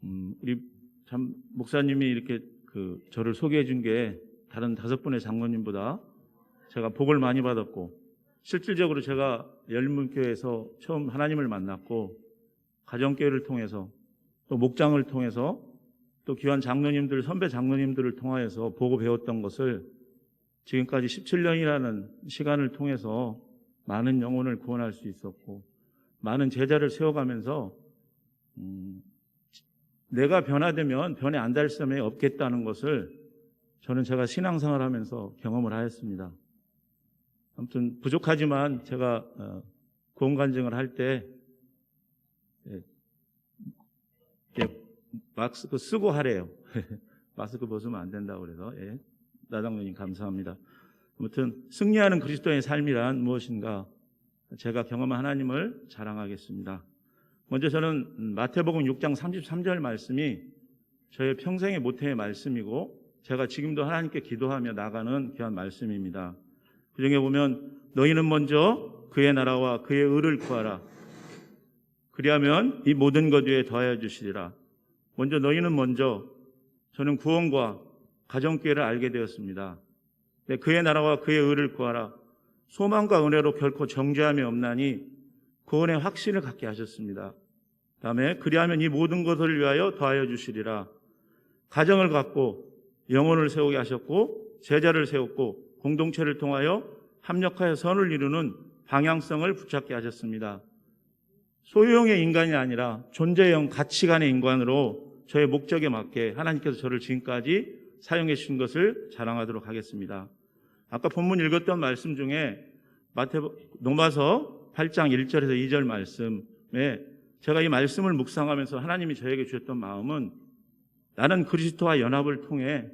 우리 참 목사님이 이렇게 저를 소개해 준 게 다른 5분의 장로님보다 제가 복을 많이 받았고, 실질적으로 제가 열린문교회에서 처음 하나님을 만났고, 가정교회를 통해서 또 목장을 통해서 또 귀한 장로님들, 선배 장로님들을 통하여서 보고 배웠던 것을 지금까지 17년이라는 시간을 통해서 많은 영혼을 구원할 수 있었고, 많은 제자를 세워가면서 내가 변화되면 변해 안 될 사람이 없겠다는 것을 저는 제가 신앙생활을 하면서 경험을 하였습니다. 아무튼 부족하지만 제가 구원 간증을 할 때 마스크 쓰고 하래요. 마스크 벗으면 안 된다고 그래서. 나장로님 감사합니다. 아무튼 승리하는 그리스도의 삶이란 무엇인가, 제가 경험한 하나님을 자랑하겠습니다. 먼저 저는 마태복음 6장 33절 말씀이 저의 평생의 모태의 말씀이고, 제가 지금도 하나님께 기도하며 나가는 귀한 말씀입니다. 그 중에 보면 너희는 먼저 그의 나라와 그의 의를 구하라. 그리하면 이 모든 것 위에 더하여 주시리라. 먼저 너희는 먼저, 저는 구원과 가정교회를 알게 되었습니다. 그의 나라와 그의 의를 구하라. 소망과 은혜로 결코 정죄함이 없나니 구원의 확신을 갖게 하셨습니다. 다음에 그리하면 이 모든 것을 위하여 더하여 주시리라. 가정을 갖고 영혼을 세우게 하셨고, 제자를 세웠고, 공동체를 통하여 합력하여 선을 이루는 방향성을 붙잡게 하셨습니다. 소유형의 인간이 아니라 존재형 가치관의 인간으로 저의 목적에 맞게 하나님께서 저를 지금까지 사용해 주신 것을 자랑하도록 하겠습니다. 아까 본문 읽었던 말씀 중에 로마서 8장 1절에서 2절 말씀에 제가 이 말씀을 묵상하면서 하나님이 저에게 주셨던 마음은, 나는 그리스도와 연합을 통해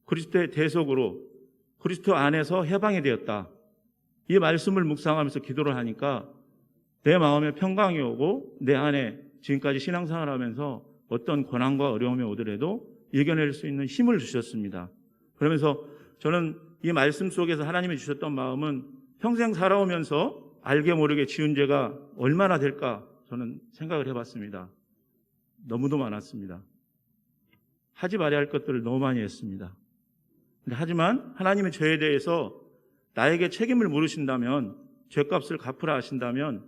그리스도의 대속으로 그리스도 안에서 해방이 되었다. 이 말씀을 묵상하면서 기도를 하니까 내 마음에 평강이 오고, 내 안에 지금까지 신앙생활하면서 어떤 고난과 어려움이 오더라도 이겨낼 수 있는 힘을 주셨습니다. 그러면서 저는 이 말씀 속에서 하나님이 주셨던 마음은, 평생 살아오면서 알게 모르게 지은 죄가 얼마나 될까 저는 생각을 해봤습니다. 너무도 많았습니다. 하지 말아야 할 것들을 너무 많이 했습니다. 하지만 하나님이 저에 대해서 나에게 책임을 물으신다면, 죄값을 갚으라 하신다면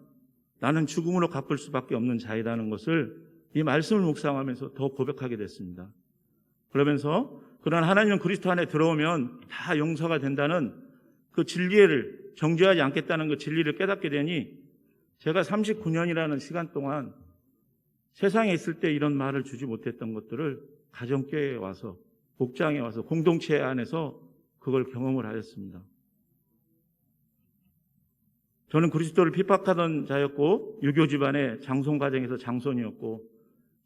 나는 죽음으로 갚을 수밖에 없는 자이라는 것을 이 말씀을 묵상하면서 더 고백하게 됐습니다. 그러면서 그러나 하나님은 그리스도 안에 들어오면 다 용서가 된다는 그 진리를, 정죄하지 않겠다는 그 진리를 깨닫게 되니, 제가 39년이라는 시간 동안 세상에 있을 때 이런 말을 주지 못했던 것들을 가정교회에 와서, 목장에 와서, 공동체 안에서 그걸 경험을 하였습니다. 저는 그리스도를 핍박하던 자였고, 유교 집안의 장손 가정에서 장손이었고,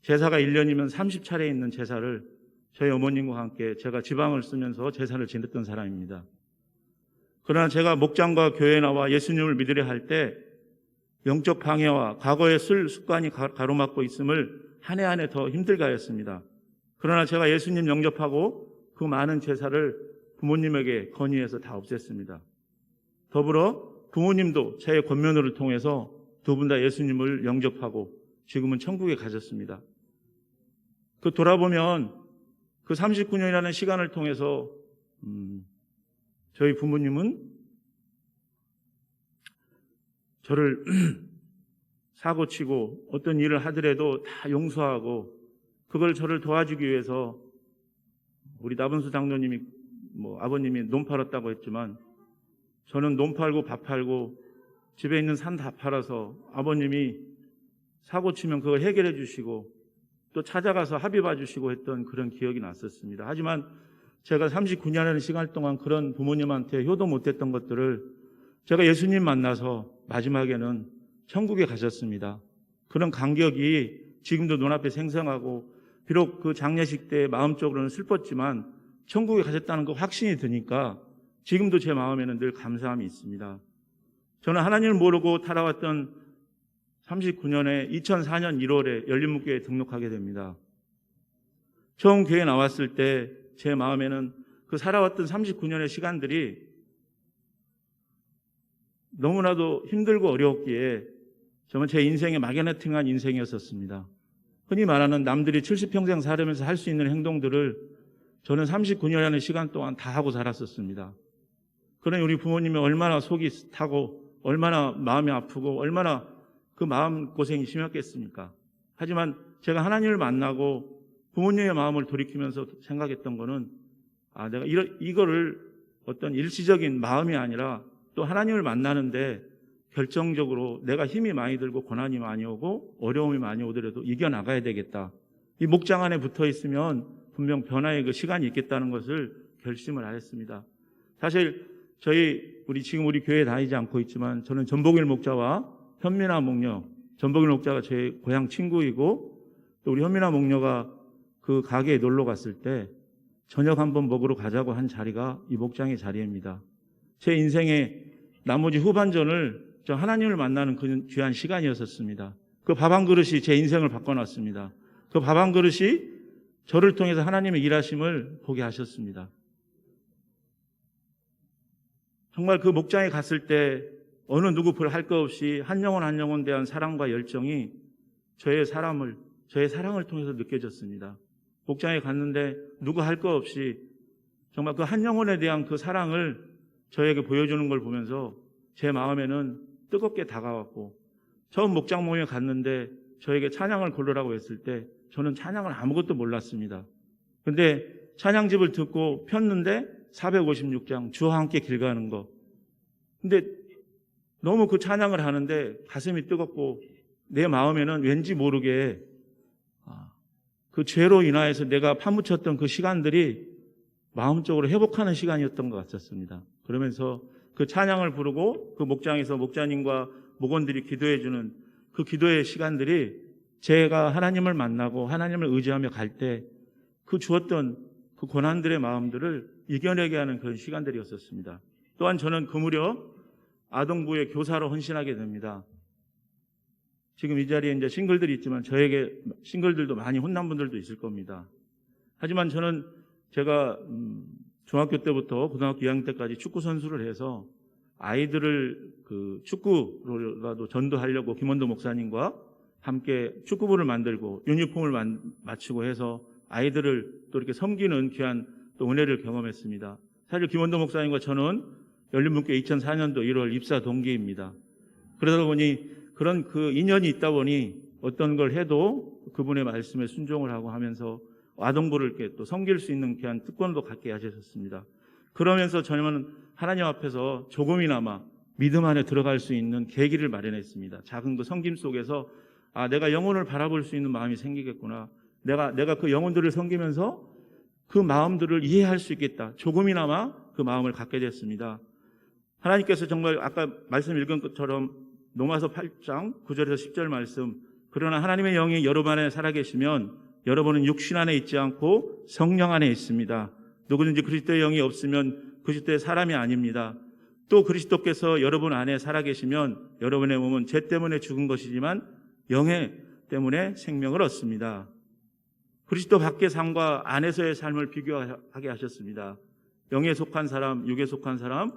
제사가 1년이면 30차례 있는 제사를 저희 어머님과 함께 제가 지방을 쓰면서 제사를 지냈던 사람입니다. 그러나 제가 목장과 교회에 나와 예수님을 믿으려 할 때 영적 방해와 과거의 술 습관이 가로막고 있음을 한 해 한 해 더 힘들게 하였습니다. 그러나 제가 예수님 영접하고 그 많은 제사를 부모님에게 건의해서 다 없앴습니다. 더불어 부모님도 제 권면을 통해서 두 분 다 예수님을 영접하고 지금은 천국에 가셨습니다. 돌아보면 그 39년이라는 시간을 통해서 저희 부모님은 저를 사고치고 어떤 일을 하더라도 다 용서하고, 그걸 저를 도와주기 위해서 우리 나분수 장로님이 아버님이 논 팔았다고 했지만, 저는 논 팔고 밥 팔고 집에 있는 산 다 팔아서 아버님이 사고치면 그걸 해결해 주시고 또 찾아가서 합의 봐주시고 했던 그런 기억이 났었습니다. 하지만 제가 39년이라는 시간 동안 그런 부모님한테 효도 못했던 것들을 제가 예수님 만나서 마지막에는 천국에 가셨습니다. 그런 감격이 지금도 눈앞에 생생하고, 비록 그 장례식 때 마음적으로는 슬펐지만 천국에 가셨다는 그 확신이 드니까 지금도 제 마음에는 늘 감사함이 있습니다. 저는 하나님을 모르고 살아왔던 39년에 2004년 1월에 열린문교회에 등록하게 됩니다. 처음 교회에 나왔을 때 제 마음에는 그 살아왔던 39년의 시간들이 너무나도 힘들고 어려웠기에 정말 제 인생에 마그네팅한 인생이었었습니다. 흔히 말하는 남들이 70평생 살으면서 할 수 있는 행동들을 저는 39년이라는 시간 동안 다 하고 살았었습니다. 그러니 우리 부모님이 얼마나 속이 타고 얼마나 마음이 아프고 얼마나 그 마음고생이 심했겠습니까? 하지만 제가 하나님을 만나고 부모님의 마음을 돌이키면서 생각했던 거는 내가 이거를 어떤 일시적인 마음이 아니라 또 하나님을 만나는데 결정적으로 내가 힘이 많이 들고 고난이 많이 오고 어려움이 많이 오더라도 이겨나가야 되겠다. 이 목장 안에 붙어 있으면 분명 변화의 그 시간이 있겠다는 것을 결심을 하였습니다. 사실 지금 우리 교회에 다니지 않고 있지만 저는 전복일 목자와 현민아 목녀, 전복일 목자가 제 고향 친구이고 또 우리 현민아 목녀가 그 가게에 놀러 갔을 때 저녁 한번 먹으러 가자고 한 자리가 이 목장의 자리입니다. 제 인생의 나머지 후반전을 저 하나님을 만나는 그 귀한 시간이었었습니다. 그 밥 한 그릇이 제 인생을 바꿔놨습니다. 그 밥 한 그릇이 저를 통해서 하나님의 일하심을 보게 하셨습니다. 정말 그 목장에 갔을 때 어느 누구 할 것 없이 한 영혼 대한 사랑과 열정이 저의 사랑을 통해서 느껴졌습니다. 목장에 갔는데 누구 할 것 없이 정말 그 한 영혼에 대한 그 사랑을 저에게 보여주는 걸 보면서 제 마음에는 뜨겁게 다가왔고 처음 목장 모임에 갔는데 저에게 찬양을 고르라고 했을 때 저는 찬양을 아무것도 몰랐습니다. 근데 찬양집을 듣고 폈는데 456장 주와 함께 길 가는 거. 근데 너무 그 찬양을 하는데 가슴이 뜨겁고 내 마음에는 왠지 모르게 그 죄로 인하여서 내가 파묻혔던 그 시간들이 마음적으로 회복하는 시간이었던 것 같았습니다. 그러면서 그 찬양을 부르고 그 목장에서 목자님과 목원들이 기도해주는 그 기도의 시간들이 제가 하나님을 만나고 하나님을 의지하며 갈 때 그 주었던 그 고난들의 마음들을 이겨내게 하는 그런 시간들이었었습니다. 또한 저는 그 무렵 아동부의 교사로 헌신하게 됩니다. 지금 이 자리에 이제 싱글들이 있지만 저에게 싱글들도 많이 혼난 분들도 있을 겁니다. 하지만 저는 제가 중학교 때부터 고등학교 2학년 때까지 축구 선수를 해서 아이들을 그 축구로라도 전도하려고 김원도 목사님과 함께 축구부를 만들고 유니폼을 맞추고 해서 아이들을 또 이렇게 섬기는 귀한 또 은혜를 경험했습니다. 사실 김원도 목사님과 저는 열린문교회 2004년도 1월 입사 동기입니다. 그러다 보니 그런 그 인연이 있다 보니 어떤 걸 해도 그분의 말씀에 순종을 하고 하면서 아동부를 이렇게 또 섬길 수 있는 귀한 특권도 갖게 하셨습니다. 그러면서 저는 하나님 앞에서 조금이나마 믿음 안에 들어갈 수 있는 계기를 마련했습니다. 작은 그 섬김 속에서 내가 영혼을 바라볼 수 있는 마음이 생기겠구나. 내가 그 영혼들을 섬기면서 그 마음들을 이해할 수 있겠다. 조금이나마 그 마음을 갖게 됐습니다. 하나님께서 정말 아까 말씀 읽은 것처럼 로마서 8장 9절에서 10절 말씀, 그러나 하나님의 영이 여러분 안에 살아계시면 여러분은 육신 안에 있지 않고 성령 안에 있습니다. 누구든지 그리스도의 영이 없으면 그리스도의 사람이 아닙니다. 또 그리스도께서 여러분 안에 살아계시면 여러분의 몸은 죄 때문에 죽은 것이지만 영의 때문에 생명을 얻습니다. 그리스도 밖의 삶과 안에서의 삶을 비교하게 하셨습니다. 영에 속한 사람, 육에 속한 사람,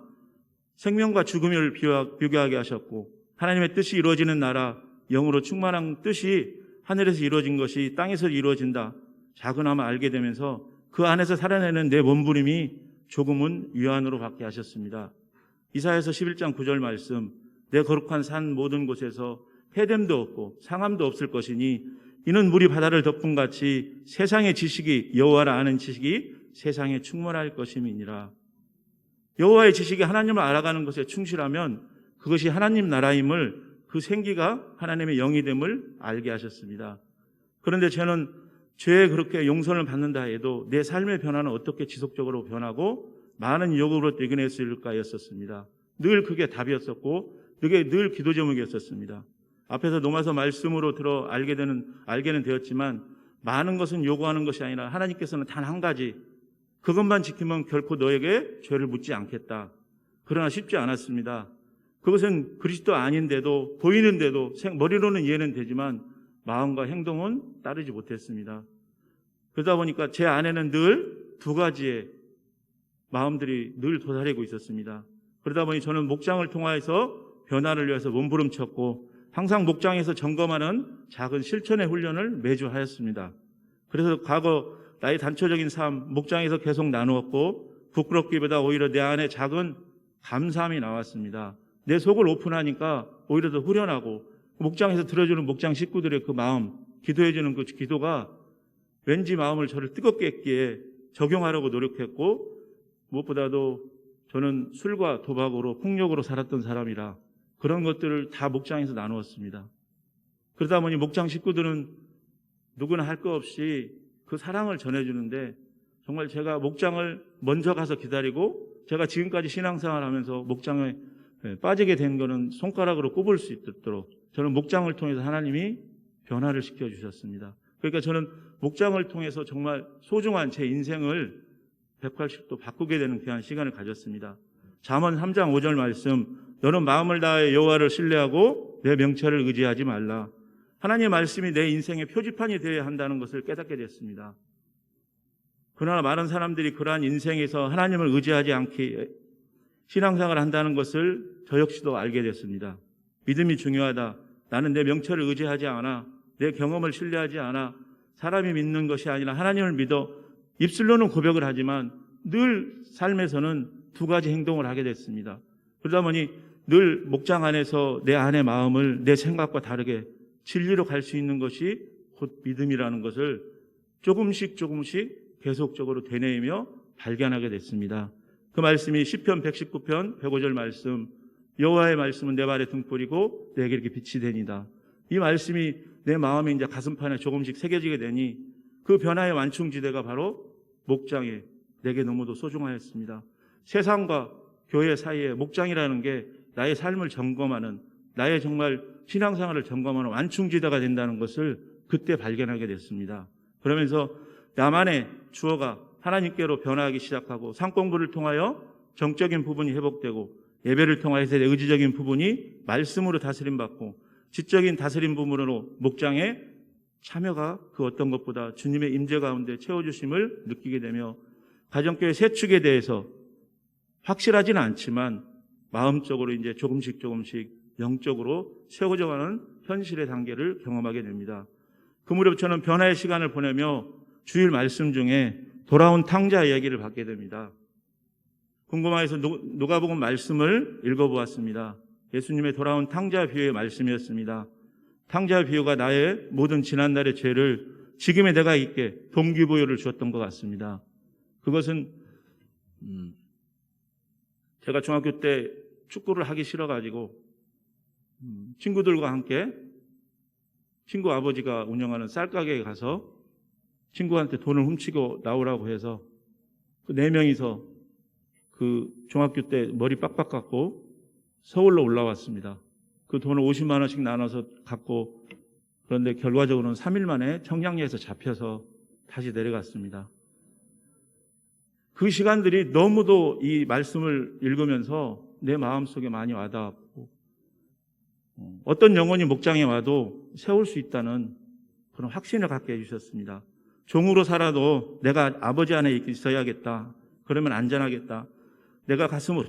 생명과 죽음을 비교하게 하셨고 하나님의 뜻이 이루어지는 나라, 영으로 충만한 뜻이 하늘에서 이루어진 것이 땅에서 이루어진다. 작은아마 알게 되면서 그 안에서 살아내는 내 몸부림이 조금은 유한으로 받게 하셨습니다. 이사야서 11장 9절 말씀, 내 거룩한 산 모든 곳에서 해됨도 없고 상함도 없을 것이니 이는 물이 바다를 덮은 같이 세상의 지식이 여호와를 아는 지식이 세상에 충만할 것임이니라. 여호와의 지식이 하나님을 알아가는 것에 충실하면 그것이 하나님 나라임을, 그 생기가 하나님의 영이됨을 알게 하셨습니다. 그런데 저는 죄에 그렇게 용서를 받는다 해도 내 삶의 변화는 어떻게 지속적으로 변하고 많은 유혹으로 이겨낼 수 있을까였었습니다. 늘 그게 답이었었고 그게 늘 기도 제목이었었습니다. 앞에서 로마서 말씀으로 알게는 되었지만 많은 것은 요구하는 것이 아니라 하나님께서는 단 한 가지, 그것만 지키면 결코 너에게 죄를 묻지 않겠다. 그러나 쉽지 않았습니다. 그것은 그리스도 아닌데도, 보이는데도 머리로는 이해는 되지만 마음과 행동은 따르지 못했습니다. 그러다 보니까 제 안에는 늘 두 가지의 마음들이 늘 도사리고 있었습니다. 그러다 보니 저는 목장을 통하여서 변화를 위해서 몸부림쳤고 항상 목장에서 점검하는 작은 실천의 훈련을 매주 하였습니다. 그래서 과거 나의 단초적인 삶, 목장에서 계속 나누었고 부끄럽기보다 오히려 내 안에 작은 감사함이 나왔습니다. 내 속을 오픈하니까 오히려 더 후련하고 목장에서 들어주는 목장 식구들의 그 마음, 기도해주는 그 기도가 왠지 마음을 저를 뜨겁게 했기에 적용하려고 노력했고 무엇보다도 저는 술과 도박으로 폭력으로 살았던 사람이라 그런 것들을 다 목장에서 나누었습니다. 그러다 보니 목장 식구들은 누구나 할 거 없이 그 사랑을 전해주는데 정말 제가 목장을 먼저 가서 기다리고 제가 지금까지 신앙생활 하면서 목장에 빠지게 된 거는 손가락으로 꼽을 수 있도록 저는 목장을 통해서 하나님이 변화를 시켜주셨습니다. 그러니까 저는 목장을 통해서 정말 소중한 제 인생을 180도 바꾸게 되는 귀한 시간을 가졌습니다. 잠언 3장 5절 말씀, 너는 마음을 다해 여호와를 신뢰하고 내 명철을 의지하지 말라. 하나님의 말씀이 내 인생의 표지판이 되어야 한다는 것을 깨닫게 됐습니다. 그러나 많은 사람들이 그러한 인생에서 하나님을 의지하지 않게 신앙생활을 한다는 것을 저 역시도 알게 됐습니다. 믿음이 중요하다. 나는 내 명철을 의지하지 않아. 내 경험을 신뢰하지 않아. 사람이 믿는 것이 아니라 하나님을 믿어 입술로는 고백을 하지만 늘 삶에서는 두 가지 행동을 하게 됐습니다. 그러다 보니 늘 목장 안에서 내 안의 마음을 내 생각과 다르게 진리로 갈 수 있는 것이 곧 믿음이라는 것을 조금씩 계속적으로 되뇌이며 발견하게 됐습니다. 그 말씀이 시편 119편 105절 말씀, 여호와의 말씀은 내 발의 등불이고 내게 이렇게 빛이 되니다. 이 말씀이 내 마음에 이제 가슴판에 조금씩 새겨지게 되니 그 변화의 완충지대가 바로 목장에 내게 너무도 소중하였습니다. 세상과 교회 사이에 목장이라는 게 나의 삶을 점검하는, 나의 정말 신앙생활을 점검하는 완충지대가 된다는 것을 그때 발견하게 됐습니다. 그러면서 나만의 주어가 하나님께로 변화하기 시작하고 상공부를 통하여 정적인 부분이 회복되고 예배를 통하여서 내 의지적인 부분이 말씀으로 다스림받고 지적인 다스림 부분으로 목장에 참여가 그 어떤 것보다 주님의 임재 가운데 채워주심을 느끼게 되며 가정교회 세축에 대해서 확실하지는 않지만 마음적으로 이제 조금씩 영적으로 세워져가는 현실의 단계를 경험하게 됩니다. 그 무렵 저는 변화의 시간을 보내며 주일 말씀 중에 돌아온 탕자 이야기를 받게 됩니다. 궁금해서 누가복음 말씀을 읽어보았습니다. 예수님의 돌아온 탕자 비유의 말씀이었습니다. 탕자 비유가 나의 모든 지난날의 죄를 지금의 내가 있게 동기부여를 주었던 것 같습니다. 그것은 제가 중학교 때 축구를 하기 싫어가지고 친구들과 함께 친구 아버지가 운영하는 쌀가게에 가서 친구한테 돈을 훔치고 나오라고 해서 그 4명이서 그 중학교 때 머리 빡빡 깎고 서울로 올라왔습니다. 그 돈을 50만 원씩 나눠서 갖고 그런데 결과적으로는 3일 만에 청량리에서 잡혀서 다시 내려갔습니다. 그 시간들이 너무도 이 말씀을 읽으면서 내 마음속에 많이 와닿았고 어떤 영혼이 목장에 와도 세울 수 있다는 그런 확신을 갖게 해주셨습니다. 종으로 살아도 내가 아버지 안에 있어야겠다. 그러면 안전하겠다. 내가 가슴으로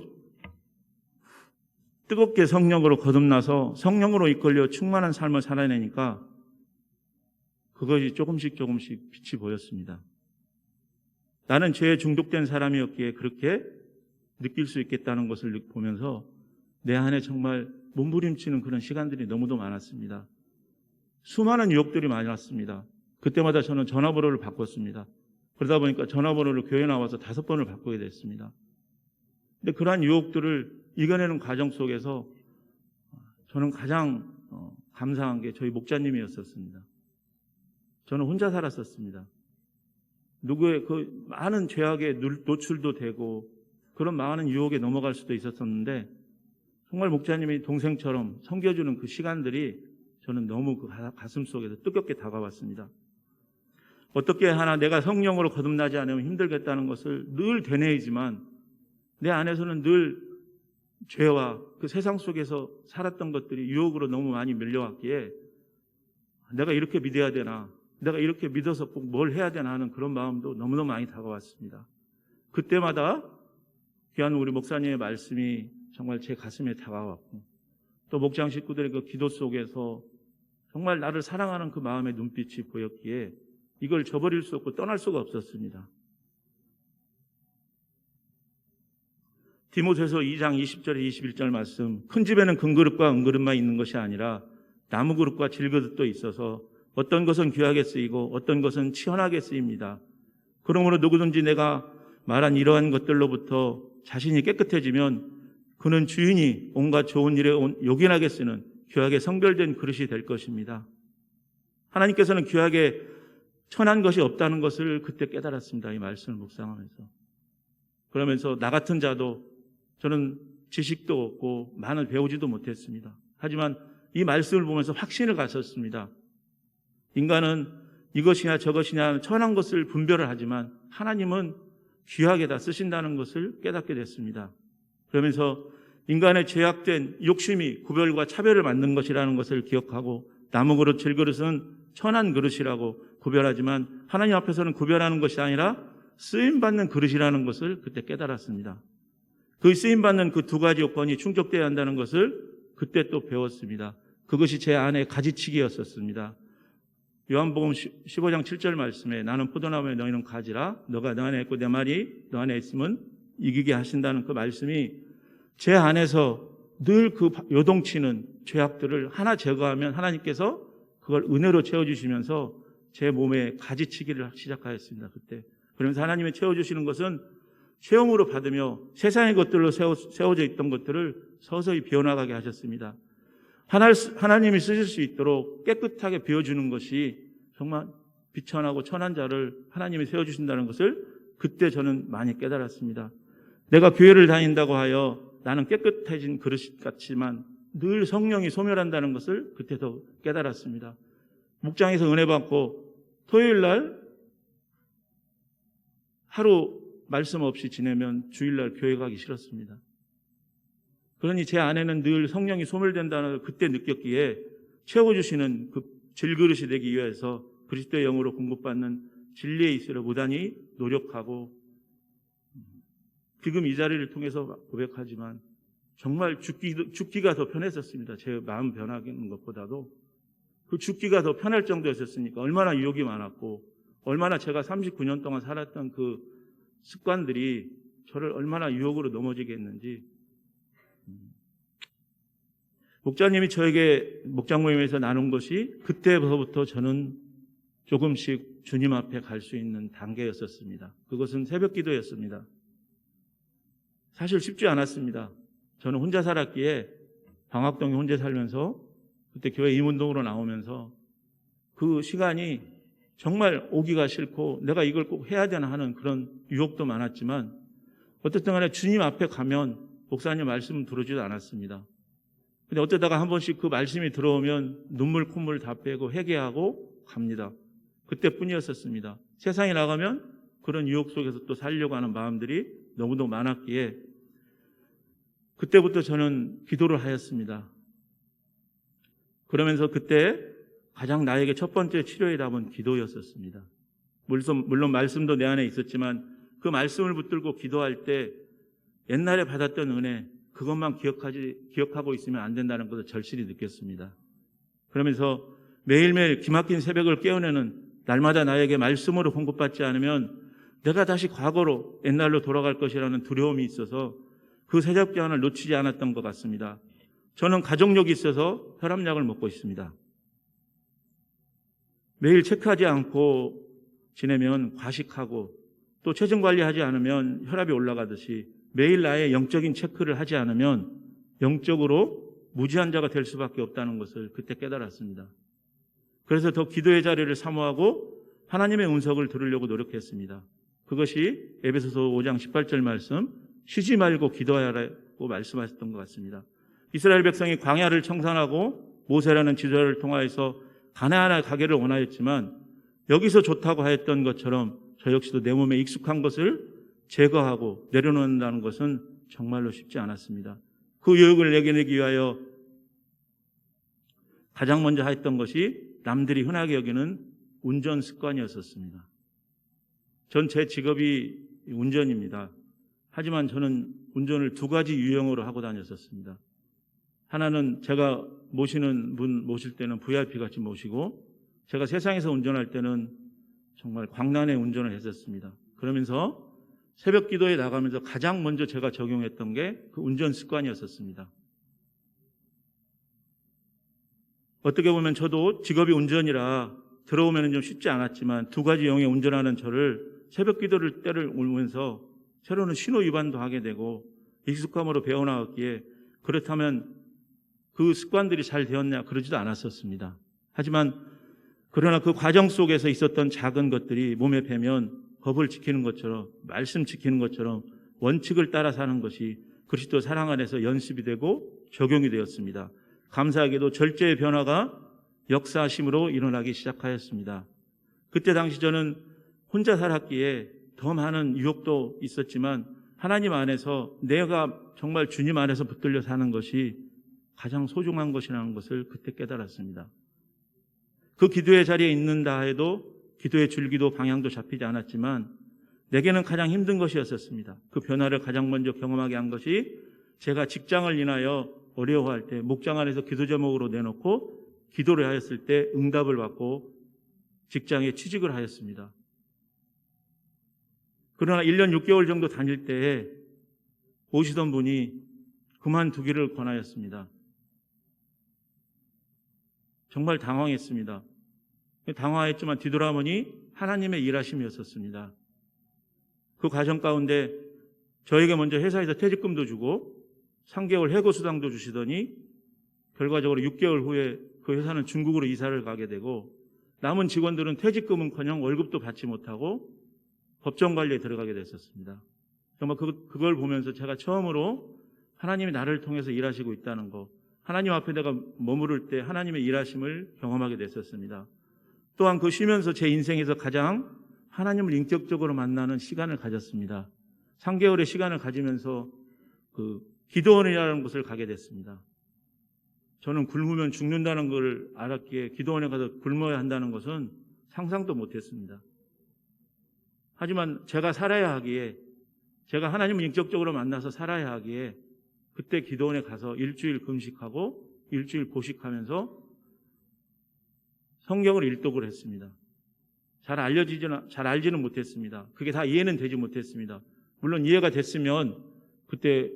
뜨겁게 성령으로 거듭나서 성령으로 이끌려 충만한 삶을 살아내니까 그것이 조금씩 빛이 보였습니다. 나는 죄에 중독된 사람이었기에 그렇게 느낄 수 있겠다는 것을 보면서 내 안에 정말 몸부림치는 그런 시간들이 너무도 많았습니다. 수많은 유혹들이 많았습니다. 그때마다 저는 전화번호를 바꿨습니다. 그러다 보니까 전화번호를 교회 나와서 5번을 바꾸게 됐습니다. 근데 그러한 유혹들을 이겨내는 과정 속에서 저는 가장 감사한 게 저희 목자님이었었습니다. 저는 혼자 살았었습니다. 누구의 그 많은 죄악에 노출도 되고 그런 많은 유혹에 넘어갈 수도 있었었는데 정말 목자님이 동생처럼 섬겨주는 그 시간들이 저는 너무 그 가슴 속에서 뜨겁게 다가왔습니다. 어떻게 하나 내가 성령으로 거듭나지 않으면 힘들겠다는 것을 늘 되뇌이지만 내 안에서는 늘 죄와 그 세상 속에서 살았던 것들이 유혹으로 너무 많이 밀려왔기에 내가 이렇게 믿어야 되나, 내가 이렇게 믿어서 꼭 뭘 해야 되나 하는 그런 마음도 너무너무 많이 다가왔습니다. 그때마다 귀한 우리 목사님의 말씀이 정말 제 가슴에 다가왔고 또 목장 식구들의 그 기도 속에서 정말 나를 사랑하는 그 마음의 눈빛이 보였기에 이걸 저버릴 수 없고 떠날 수가 없었습니다. 디모데서 2장 20절에 21절 말씀, 큰 집에는 금그릇과 은그릇만 있는 것이 아니라 나무그릇과 질그릇도 있어서 어떤 것은 귀하게 쓰이고 어떤 것은 치연하게 쓰입니다. 그러므로 누구든지 내가 말한 이러한 것들로부터 자신이 깨끗해지면 그는 주인이 온갖 좋은 일에 요긴하게 쓰는 귀하게 성별된 그릇이 될 것입니다. 하나님께서는 귀하게 천한 것이 없다는 것을 그때 깨달았습니다. 이 말씀을 묵상하면서. 그러면서 나 같은 자도 저는 지식도 없고 많은 배우지도 못했습니다. 하지만 이 말씀을 보면서 확신을 가졌습니다. 인간은 이것이냐 저것이냐 천한 것을 분별을 하지만 하나님은 귀하게 다 쓰신다는 것을 깨닫게 됐습니다. 그러면서 인간의 죄악된 욕심이 구별과 차별을 만든 것이라는 것을 기억하고 나무그릇, 질그릇은 천한 그릇이라고 구별하지만 하나님 앞에서는 구별하는 것이 아니라 쓰임받는 그릇이라는 것을 그때 깨달았습니다. 그 쓰임받는 그 두 가지 요건이 충족되어야 한다는 것을 그때 또 배웠습니다. 그것이 제 안에 가지치기였었습니다. 요한복음 15장 7절 말씀에 나는 포도나무에 너희는 가지라 너가 너 안에 있고 내 말이 너 안에 있으면 이기게 하신다는 그 말씀이 제 안에서 늘 그 요동치는 죄악들을 하나 제거하면 하나님께서 그걸 은혜로 채워주시면서 제 몸에 가지치기를 시작하였습니다. 그때. 그러면서 하나님이 채워주시는 것은 체험으로 받으며 세상의 것들로 세워져 있던 것들을 서서히 비워나가게 하셨습니다. 하나님이 쓰실 수 있도록 깨끗하게 비워주는 것이 정말 비천하고 천한 자를 하나님이 세워주신다는 것을 그때 저는 많이 깨달았습니다. 내가 교회를 다닌다고 하여 나는 깨끗해진 그릇 같지만 늘 성령이 소멸한다는 것을 그때 더 깨달았습니다. 목장에서 은혜 받고 토요일 날 하루 말씀 없이 지내면 주일날 교회 가기 싫었습니다. 그러니 제 안에는 늘 성령이 소멸된다는 걸 그때 느꼈기에 채워주시는 그 질그릇이 되기 위해서 그리스도의 영으로 공급받는 진리에 있으려 무단히 노력하고 지금 이 자리를 통해서 고백하지만 정말 죽기가 더 편했었습니다. 제 마음 변하는 것보다도 그 죽기가 더 편할 정도였었으니까 얼마나 유혹이 많았고 얼마나 제가 39년 동안 살았던 그 습관들이 저를 얼마나 유혹으로 넘어지게 했는지 목자님이 저에게 목장 모임에서 나눈 것이 그때부터 저는 조금씩 주님 앞에 갈 수 있는 단계였었습니다. 그것은 새벽 기도였습니다. 사실 쉽지 않았습니다. 저는 혼자 살았기에 방학동에 혼자 살면서 그때 교회 임운동으로 나오면서 그 시간이 정말 오기가 싫고 내가 이걸 꼭 해야 되나 하는 그런 유혹도 많았지만 어쨌든 간에 주님 앞에 가면 목사님 말씀은 들어주지도 않았습니다. 근데 어쩌다가 한 번씩 그 말씀이 들어오면 눈물 콧물 다 빼고 회개하고 갑니다. 그때뿐이었었습니다. 세상에 나가면 그런 유혹 속에서 또 살려고 하는 마음들이 너무도 많았기에 그때부터 저는 기도를 하였습니다. 그러면서 그때 가장 나에게 첫 번째 치료의 답은 기도였었습니다. 물론 말씀도 내 안에 있었지만 그 말씀을 붙들고 기도할 때 옛날에 받았던 은혜 그것만 기억하고 있으면 안 된다는 것을 절실히 느꼈습니다. 그러면서 매일매일 기막힌 새벽을 깨어내는 날마다 나에게 말씀으로 공급받지 않으면 내가 다시 과거로 옛날로 돌아갈 것이라는 두려움이 있어서 그 새벽 기한을 놓치지 않았던 것 같습니다. 저는 가족력이 있어서 혈압약을 먹고 있습니다. 매일 체크하지 않고 지내면 과식하고 또 체중 관리하지 않으면 혈압이 올라가듯이 매일 나의 영적인 체크를 하지 않으면 영적으로 무지한 자가 될 수밖에 없다는 것을 그때 깨달았습니다. 그래서 더 기도의 자리를 사모하고 하나님의 운석을 들으려고 노력했습니다. 그것이 에베소서 5장 18절 말씀 쉬지 말고 기도하라고 말씀하셨던 것 같습니다. 이스라엘 백성이 광야를 청산하고 모세라는 지도자를 통하여서 가나안에 가기를 원하였지만 여기서 좋다고 하였던 것처럼 저 역시도 내 몸에 익숙한 것을 제거하고 내려놓는다는 것은 정말로 쉽지 않았습니다. 그 유혹을 내기 위하여 가장 먼저 했던 것이 남들이 흔하게 여기는 운전 습관이었었습니다. 전 제 직업이 운전입니다. 하지만 저는 운전을 두 가지 유형으로 하고 다녔었습니다. 하나는 제가 모시는 분 모실 때는 VIP 같이 모시고 제가 세상에서 운전할 때는 정말 광란의 운전을 했었습니다. 그러면서 새벽 기도에 나가면서 가장 먼저 제가 적용했던 게 그 운전 습관이었었습니다. 어떻게 보면 저도 직업이 운전이라 들어오면 좀 쉽지 않았지만 두 가지 영에 운전하는 저를 새벽 기도를 때를 울면서 새로운 신호 위반도 하게 되고 익숙함으로 배워나갔기에 그렇다면 그 습관들이 잘 되었냐 그러지도 않았었습니다. 하지만 그러나 그 과정 속에서 있었던 작은 것들이 몸에 배면 법을 지키는 것처럼 말씀 지키는 것처럼 원칙을 따라 사는 것이 그리스도 사랑 안에서 연습이 되고 적용이 되었습니다. 감사하게도 절제의 변화가 역사하심으로 일어나기 시작하였습니다. 그때 당시 저는 혼자 살았기에 더 많은 유혹도 있었지만 하나님 안에서 내가 정말 주님 안에서 붙들려 사는 것이 가장 소중한 것이라는 것을 그때 깨달았습니다. 그 기도의 자리에 있는다 해도 기도의 줄기도 방향도 잡히지 않았지만 내게는 가장 힘든 것이었었습니다. 그 변화를 가장 먼저 경험하게 한 것이 제가 직장을 인하여 어려워할 때 목장 안에서 기도 제목으로 내놓고 기도를 하였을 때 응답을 받고 직장에 취직을 하였습니다. 그러나 1년 6개월 정도 다닐 때에 오시던 분이 그만두기를 권하였습니다. 정말 당황했습니다. 당황했지만 뒤돌아보니 하나님의 일하심이었었습니다. 그 과정 가운데 저에게 먼저 회사에서 퇴직금도 주고 3개월 해고수당도 주시더니 결과적으로 6개월 후에 그 회사는 중국으로 이사를 가게 되고 남은 직원들은 퇴직금은커녕 월급도 받지 못하고 법정관리에 들어가게 됐었습니다. 정말 그걸 보면서 제가 처음으로 하나님이 나를 통해서 일하시고 있다는 거, 하나님 앞에 내가 머무를 때 하나님의 일하심을 경험하게 됐었습니다. 또한 그 쉬면서 제 인생에서 가장 하나님을 인격적으로 만나는 시간을 가졌습니다. 3개월의 시간을 가지면서 그 기도원이라는 곳을 가게 됐습니다. 저는 굶으면 죽는다는 걸 알았기에 기도원에 가서 굶어야 한다는 것은 상상도 못했습니다. 하지만 제가 살아야 하기에, 제가 하나님을 인격적으로 만나서 살아야 하기에 그때 기도원에 가서 일주일 금식하고 일주일 보식하면서 성경을 일독을 했습니다. 잘 알지는 못했습니다. 그게 다 이해는 되지 못했습니다. 물론 이해가 됐으면 그때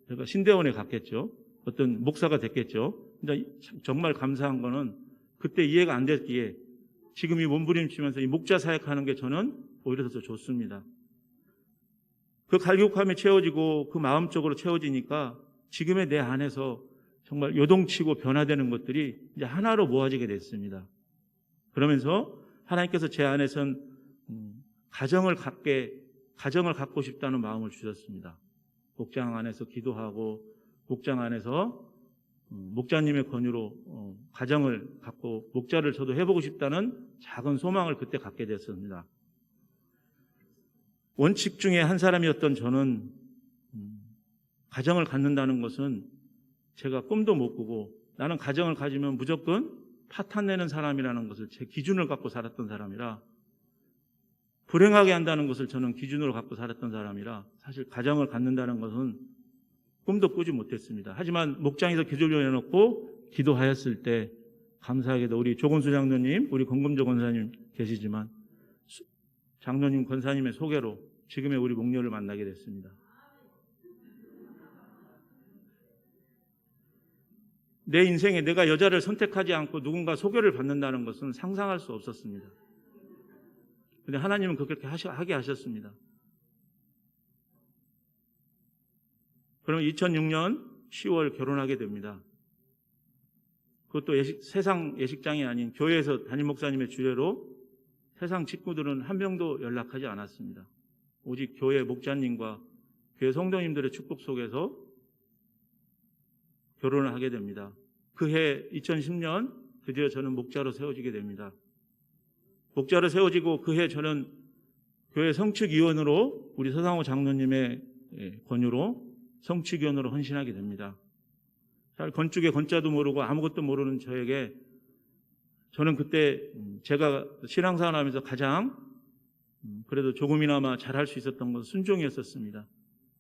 제가 신대원에 갔겠죠. 어떤 목사가 됐겠죠. 근데 정말 감사한 거는 그때 이해가 안 됐기에 지금 이 몸부림치면서 이 목자 사역하는 게 저는 오히려 더 좋습니다. 그 갈급함이 채워지고 그 마음적으로 채워지니까 지금의 내 안에서 정말 요동치고 변화되는 것들이 이제 하나로 모아지게 됐습니다. 그러면서 하나님께서 제 안에선 가정을 갖고 싶다는 마음을 주셨습니다. 목장 안에서 기도하고 목장 안에서 목자님의 권유로 가정을 갖고 목자를 저도 해보고 싶다는 작은 소망을 그때 갖게 됐습니다. 원칙 중에 한 사람이었던 저는 가정을 갖는다는 것은 제가 꿈도 못 꾸고 나는 가정을 가지면 무조건 파탄내는 사람이라는 것을 제 기준을 갖고 살았던 사람이라, 불행하게 한다는 것을 저는 기준으로 갖고 살았던 사람이라 사실 가정을 갖는다는 것은 꿈도 꾸지 못했습니다. 하지만 목장에서 기도를 해놓고 기도하였을 때 감사하게도 우리 조건수 장로님, 우리 권금조 권사님 계시지만 장로님, 권사님의 소개로 지금의 우리 목녀를 만나게 됐습니다. 내 인생에 내가 여자를 선택하지 않고 누군가 소개를 받는다는 것은 상상할 수 없었습니다. 그런데 하나님은 그렇게 하게 하셨습니다. 그러면 2006년 10월 결혼하게 됩니다. 그것도 세상 예식장이 아닌 교회에서 담임 목사님의 주례로 세상 친구들은 한 명도 연락하지 않았습니다. 오직 교회 목자님과 교회 성도님들의 축복 속에서 결혼을 하게 됩니다. 그해 2010년 드디어 저는 목자로 세워지게 됩니다. 목자로 세워지고 그해 저는 교회 성축위원으로 우리 서상호 장로님의 권유로 성축위원으로 헌신하게 됩니다. 잘 건축의 건자도 모르고 아무것도 모르는 저에게 저는 그때 제가 신앙생활 하면서 가장 그래도 조금이나마 잘할 수 있었던 건 순종이었었습니다.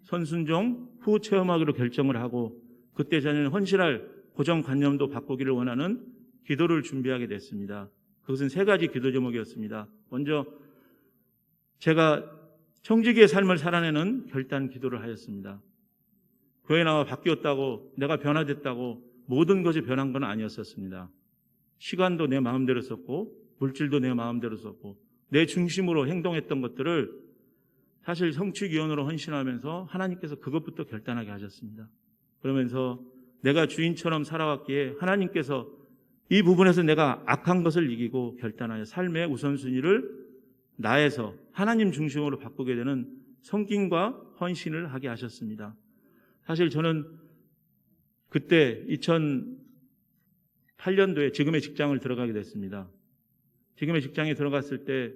선순종 후 체험하기로 결정을 하고 그때 저는 헌신할 고정관념도 바꾸기를 원하는 기도를 준비하게 됐습니다. 그것은 3가지 기도 제목이었습니다. 먼저 제가 청지기의 삶을 살아내는 결단 기도를 하였습니다. 교회 나와 바뀌었다고, 내가 변화됐다고 모든 것이 변한 건 아니었었습니다. 시간도 내 마음대로 썼고 물질도 내 마음대로 썼고 내 중심으로 행동했던 것들을 사실 성취기원으로 헌신하면서 하나님께서 그것부터 결단하게 하셨습니다. 그러면서 내가 주인처럼 살아왔기에 하나님께서 이 부분에서 내가 악한 것을 이기고 결단하여 삶의 우선순위를 나에서 하나님 중심으로 바꾸게 되는 성김과 헌신을 하게 하셨습니다. 사실 저는 그때 2008년도에 지금의 직장을 들어가게 됐습니다. 지금의 직장에 들어갔을 때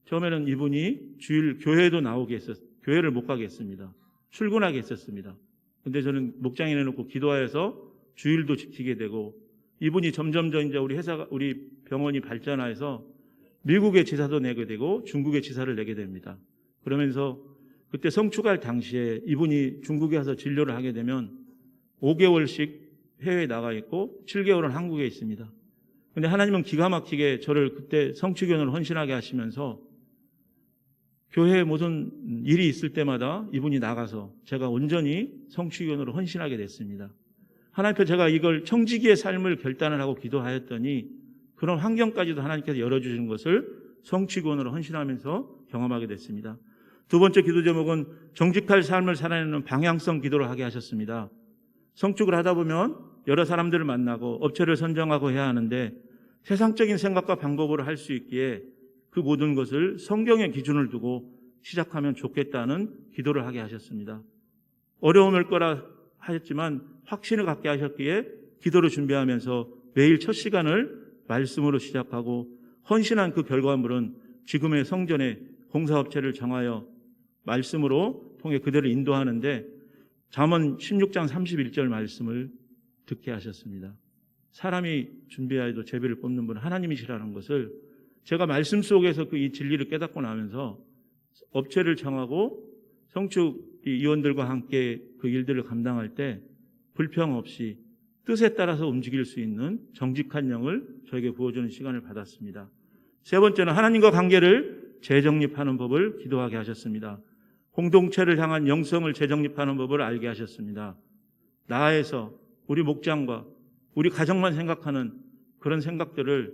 처음에는 이분이 주일 교회도 교회를 못 가게 했습니다. 출근하게 했었습니다. 근데 저는 목장에 내놓고 기도하여서 주일도 지키게 되고, 이분이 점점 더 이제 우리 병원이 발전해서 미국의 지사도 내게 되고 중국의 지사를 내게 됩니다. 그러면서 그때 성축할 당시에 이분이 중국에 가서 진료를 하게 되면 5개월씩 해외에 나가 있고 7개월은 한국에 있습니다. 근데 하나님은 기가 막히게 저를 그때 성축위원으로 헌신하게 하시면서 교회에 모든 일이 있을 때마다 이분이 나가서 제가 온전히 성축위원으로 헌신하게 됐습니다. 하나님 앞에 제가 이걸 청지기의 삶을 결단을 하고 기도하였더니 그런 환경까지도 하나님께서 열어주시는 것을 성취구원으로 헌신하면서 경험하게 됐습니다. 2번째 기도 제목은 정직할 삶을 살아내는 방향성 기도를 하게 하셨습니다. 성축을 하다 보면 여러 사람들을 만나고 업체를 선정하고 해야 하는데 세상적인 생각과 방법으로 할 수 있기에 그 모든 것을 성경의 기준을 두고 시작하면 좋겠다는 기도를 하게 하셨습니다. 어려움일 거라 하셨지만 확신을 갖게 하셨기에 기도를 준비하면서 매일 첫 시간을 말씀으로 시작하고 헌신한 그 결과물은 지금의 성전에 공사업체를 정하여 말씀으로 통해 그대를 인도하는데 잠언 16장 31절 말씀을 듣게 하셨습니다. 사람이 준비하여도 제비를 뽑는 분은 하나님이시라는 것을 제가 말씀 속에서 이 진리를 깨닫고 나면서 업체를 정하고 성축 위원들과 함께 그 일들을 감당할 때 불평 없이 뜻에 따라서 움직일 수 있는 정직한 영을 저에게 부어주는 시간을 받았습니다. 3번째는 하나님과 관계를 재정립하는 법을 기도하게 하셨습니다. 공동체를 향한 영성을 재정립하는 법을 알게 하셨습니다. 나에서 우리 목장과 우리 가정만 생각하는 그런 생각들을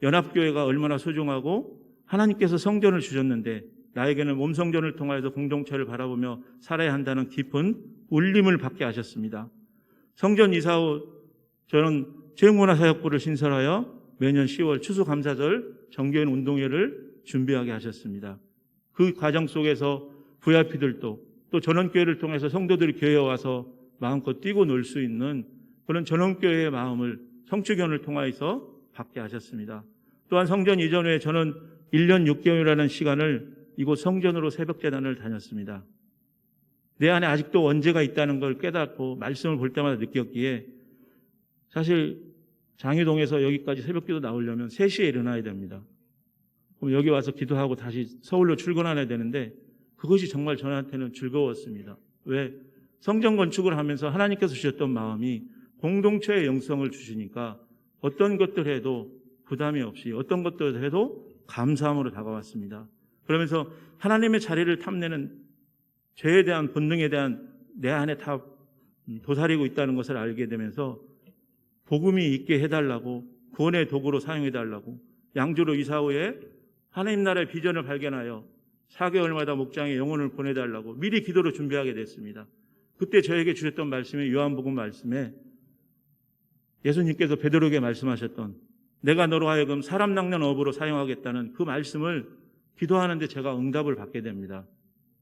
연합교회가 얼마나 소중하고 하나님께서 성전을 주셨는데 나에게는 몸성전을 통하여서 공동체를 바라보며 살아야 한다는 깊은 울림을 받게 하셨습니다. 성전 이사 후 저는 체육문화사역부를 신설하여 매년 10월 추수감사절 정교인 운동회를 준비하게 하셨습니다. 그 과정 속에서 VIP들도 또 전원교회를 통해서 성도들이 교회에 와서 마음껏 뛰고 놀 수 있는 그런 전원교회의 마음을 성축위원을 통하여서 받게 하셨습니다. 또한 성전 이전 후에 저는 1년 6개월이라는 시간을 이곳 성전으로 새벽재단을 다녔습니다. 내 안에 아직도 원죄가 있다는 걸 깨닫고 말씀을 볼 때마다 느꼈기에 사실 장유동에서 여기까지 새벽기도 나오려면 3시에 일어나야 됩니다. 그럼 여기 와서 기도하고 다시 서울로 출근해야 되는데 그것이 정말 저한테는 즐거웠습니다. 왜? 성전 건축을 하면서 하나님께서 주셨던 마음이 공동체의 영성을 주시니까 어떤 것들 해도 부담이 없이 어떤 것들 해도 감사함으로 다가왔습니다. 그러면서 하나님의 자리를 탐내는 죄에 대한 본능에 대한 내 안에 다 도사리고 있다는 것을 알게 되면서 복음이 있게 해달라고 구원의 도구로 사용해달라고 양주로 이사 후에 하나님 나라의 비전을 발견하여 4개월마다 목장에 영혼을 보내달라고 미리 기도로 준비하게 됐습니다. 그때 저에게 주셨던 말씀이 요한복음 말씀에 예수님께서 베드로에게 말씀하셨던 내가 너로 하여금 사람 낚는 업으로 사용하겠다는 그 말씀을 기도하는데 제가 응답을 받게 됩니다.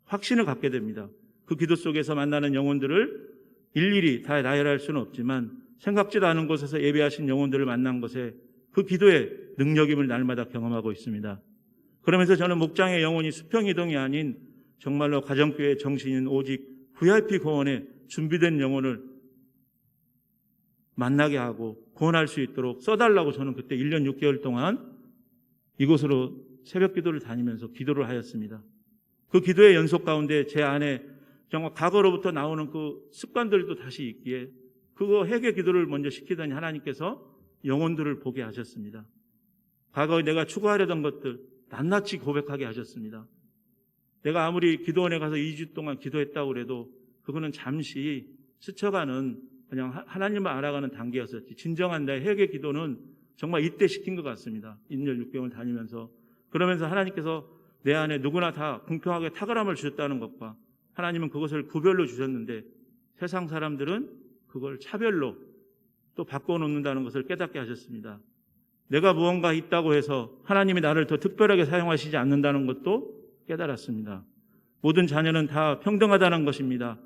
확신을 갖게 됩니다. 그 기도 속에서 만나는 영혼들을 일일이 다 나열할 수는 없지만 생각지도 않은 곳에서 예배하신 영혼들을 만난 것에 그 기도의 능력임을 날마다 경험하고 있습니다. 그러면서 저는 목장의 영혼이 수평이동이 아닌 정말로 가정교회의 정신인 오직 VIP 구원에 준비된 영혼을 만나게 하고 구원할 수 있도록 써달라고 저는 그때 1년 6개월 동안 이곳으로 새벽 기도를 다니면서 기도를 하였습니다. 그 기도의 연속 가운데 제 안에 정말 과거로부터 나오는 그 습관들도 다시 있기에 그거 회개 기도를 먼저 시키더니 하나님께서 영혼들을 보게 하셨습니다. 과거에 내가 추구하려던 것들 낱낱이 고백하게 하셨습니다. 내가 아무리 기도원에 가서 2주 동안 기도했다고 해도 그거는 잠시 스쳐가는 그냥 하나님을 알아가는 단계였었지, 진정한 나의 회개 기도는 정말 이때 시킨 것 같습니다. 1년 6개월 다니면서. 그러면서 하나님께서 내 안에 누구나 다 공평하게 탁월함을 주셨다는 것과 하나님은 그것을 구별로 주셨는데 세상 사람들은 그걸 차별로 또 바꿔놓는다는 것을 깨닫게 하셨습니다. 내가 무언가 있다고 해서 하나님이 나를 더 특별하게 사용하시지 않는다는 것도 깨달았습니다. 모든 자녀는 다 평등하다는 것입니다.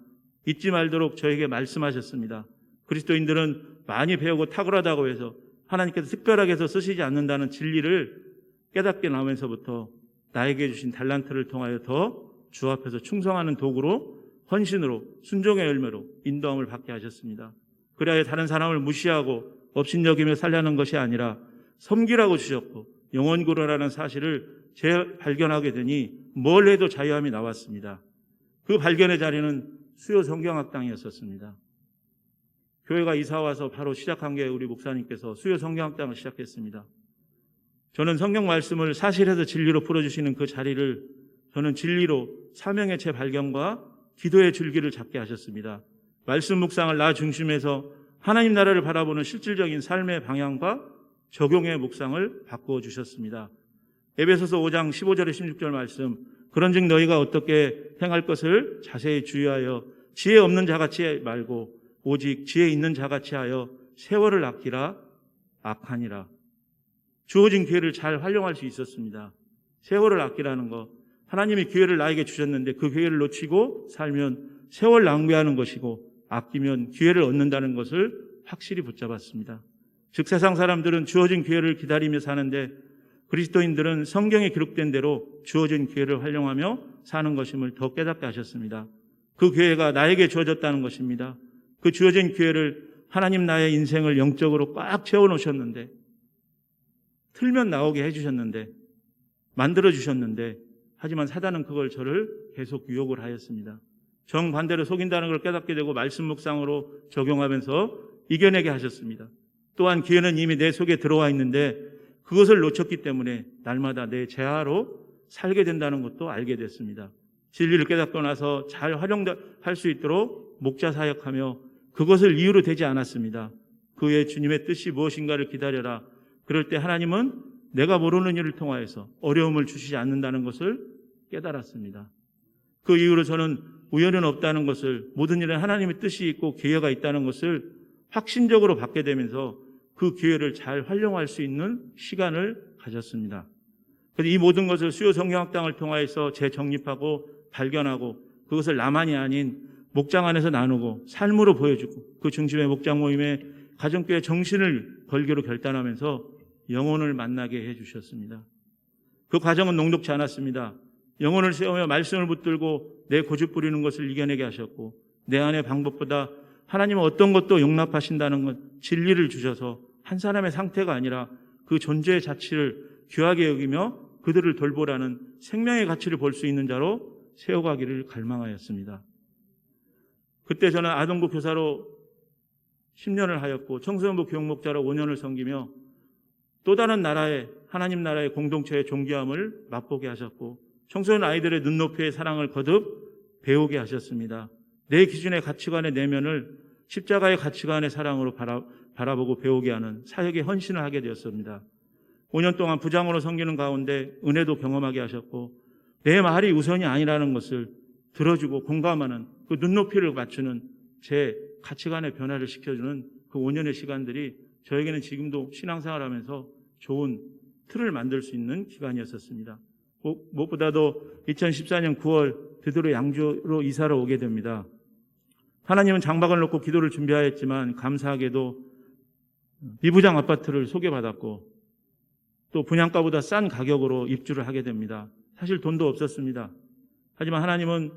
잊지 말도록 저에게 말씀하셨습니다. 그리스도인들은 많이 배우고 탁월하다고 해서 하나님께서 특별하게 해서 쓰시지 않는다는 진리를 깨닫게 나오면서부터 나에게 주신 달란트를 통하여 더 주 앞에서 충성하는 도구로, 헌신으로, 순종의 열매로 인도함을 받게 하셨습니다. 그래야 다른 사람을 무시하고 업신여기며 살려는 것이 아니라 섬기라고 주셨고 영원구로라는 사실을 재발견하게 되니 뭘 해도 자유함이 나왔습니다. 그 발견의 자리는 수요 성경학당이었었습니다. 교회가 이사와서 바로 시작한 게 우리 목사님께서 수요 성경학당을 시작했습니다. 저는 성경 말씀을 사실에서 진리로 풀어주시는 그 자리를 저는 진리로 사명의 재발견과 기도의 줄기를 잡게 하셨습니다. 말씀 묵상을 나 중심에서 하나님 나라를 바라보는 실질적인 삶의 방향과 적용의 묵상을 바꾸어 주셨습니다. 에베소서 5장 15절에 16절 말씀, 그런즉 너희가 어떻게 행할 것을 자세히 주의하여 지혜 없는 자같이 말고 오직 지혜 있는 자같이 하여 세월을 아끼라. 악하니라. 주어진 기회를 잘 활용할 수 있었습니다. 세월을 아끼라는 거, 하나님이 기회를 나에게 주셨는데 그 기회를 놓치고 살면 세월 낭비하는 것이고 아끼면 기회를 얻는다는 것을 확실히 붙잡았습니다. 즉 세상 사람들은 주어진 기회를 기다리며 사는데 그리스도인들은 성경에 기록된 대로 주어진 기회를 활용하며 사는 것임을 더 깨닫게 하셨습니다. 그 기회가 나에게 주어졌다는 것입니다. 그 주어진 기회를 하나님 나의 인생을 영적으로 꽉 채워놓으셨는데, 틀면 나오게 해주셨는데, 만들어주셨는데, 하지만 사단은 그걸 저를 계속 유혹을 하였습니다. 정반대로 속인다는 걸 깨닫게 되고 말씀 묵상으로 적용하면서 이겨내게 하셨습니다. 또한 기회는 이미 내 속에 들어와 있는데 그것을 놓쳤기 때문에 날마다 내 제하로 살게 된다는 것도 알게 됐습니다. 진리를 깨닫고 나서 잘 활용할 수 있도록 목자 사역하며 그것을 이유로 되지 않았습니다. 그 외에 주님의 뜻이 무엇인가를 기다려라. 그럴 때 하나님은 내가 모르는 일을 통하여서 어려움을 주시지 않는다는 것을 깨달았습니다. 그 이후로 저는 우연은 없다는 것을, 모든 일에 하나님의 뜻이 있고 기회가 있다는 것을 확신적으로 받게 되면서 그 기회를 잘 활용할 수 있는 시간을 가졌습니다. 그래서 이 모든 것을 수요 성경학당을 통하여서 재정립하고 발견하고 그것을 나만이 아닌 목장 안에서 나누고 삶으로 보여주고 그 중심의 목장 모임에 가정교회 정신을 걸기로 결단하면서 영혼을 만나게 해주셨습니다. 그 과정은 녹록지 않았습니다. 영혼을 세우며 말씀을 붙들고 내 고집 부리는 것을 이겨내게 하셨고 내 안의 방법보다 하나님은 어떤 것도 용납하신다는 것, 진리를 주셔서 한 사람의 상태가 아니라 그 존재의 자체를 귀하게 여기며 그들을 돌보라는 생명의 가치를 볼 수 있는 자로 세워가기를 갈망하였습니다. 그때 저는 아동부 교사로 10년을 하였고 청소년부 교육목자로 5년을 섬기며 또 다른 나라의, 하나님 나라의 공동체의 존귀함을 맛보게 하셨고 청소년 아이들의 눈높이의 사랑을 거듭 배우게 하셨습니다. 내 기준의 가치관의 내면을 십자가의 가치관의 사랑으로 바라보고 배우게 하는 사역에 헌신을 하게 되었습니다. 5년 동안 부장으로 섬기는 가운데 은혜도 경험하게 하셨고 내 말이 우선이 아니라는 것을 들어주고 공감하는 그 눈높이를 맞추는 제 가치관의 변화를 시켜주는 그 5년의 시간들이 저에게는 지금도 신앙생활하면서 좋은 틀을 만들 수 있는 기간이었었습니다. 무엇보다도 2014년 9월 드디어 양주로 이사를 오게 됩니다. 하나님은 장막을 놓고 기도를 준비하였지만 감사하게도 미부장 아파트를 소개받았고 또 분양가보다 싼 가격으로 입주를 하게 됩니다. 사실 돈도 없었습니다. 하지만 하나님은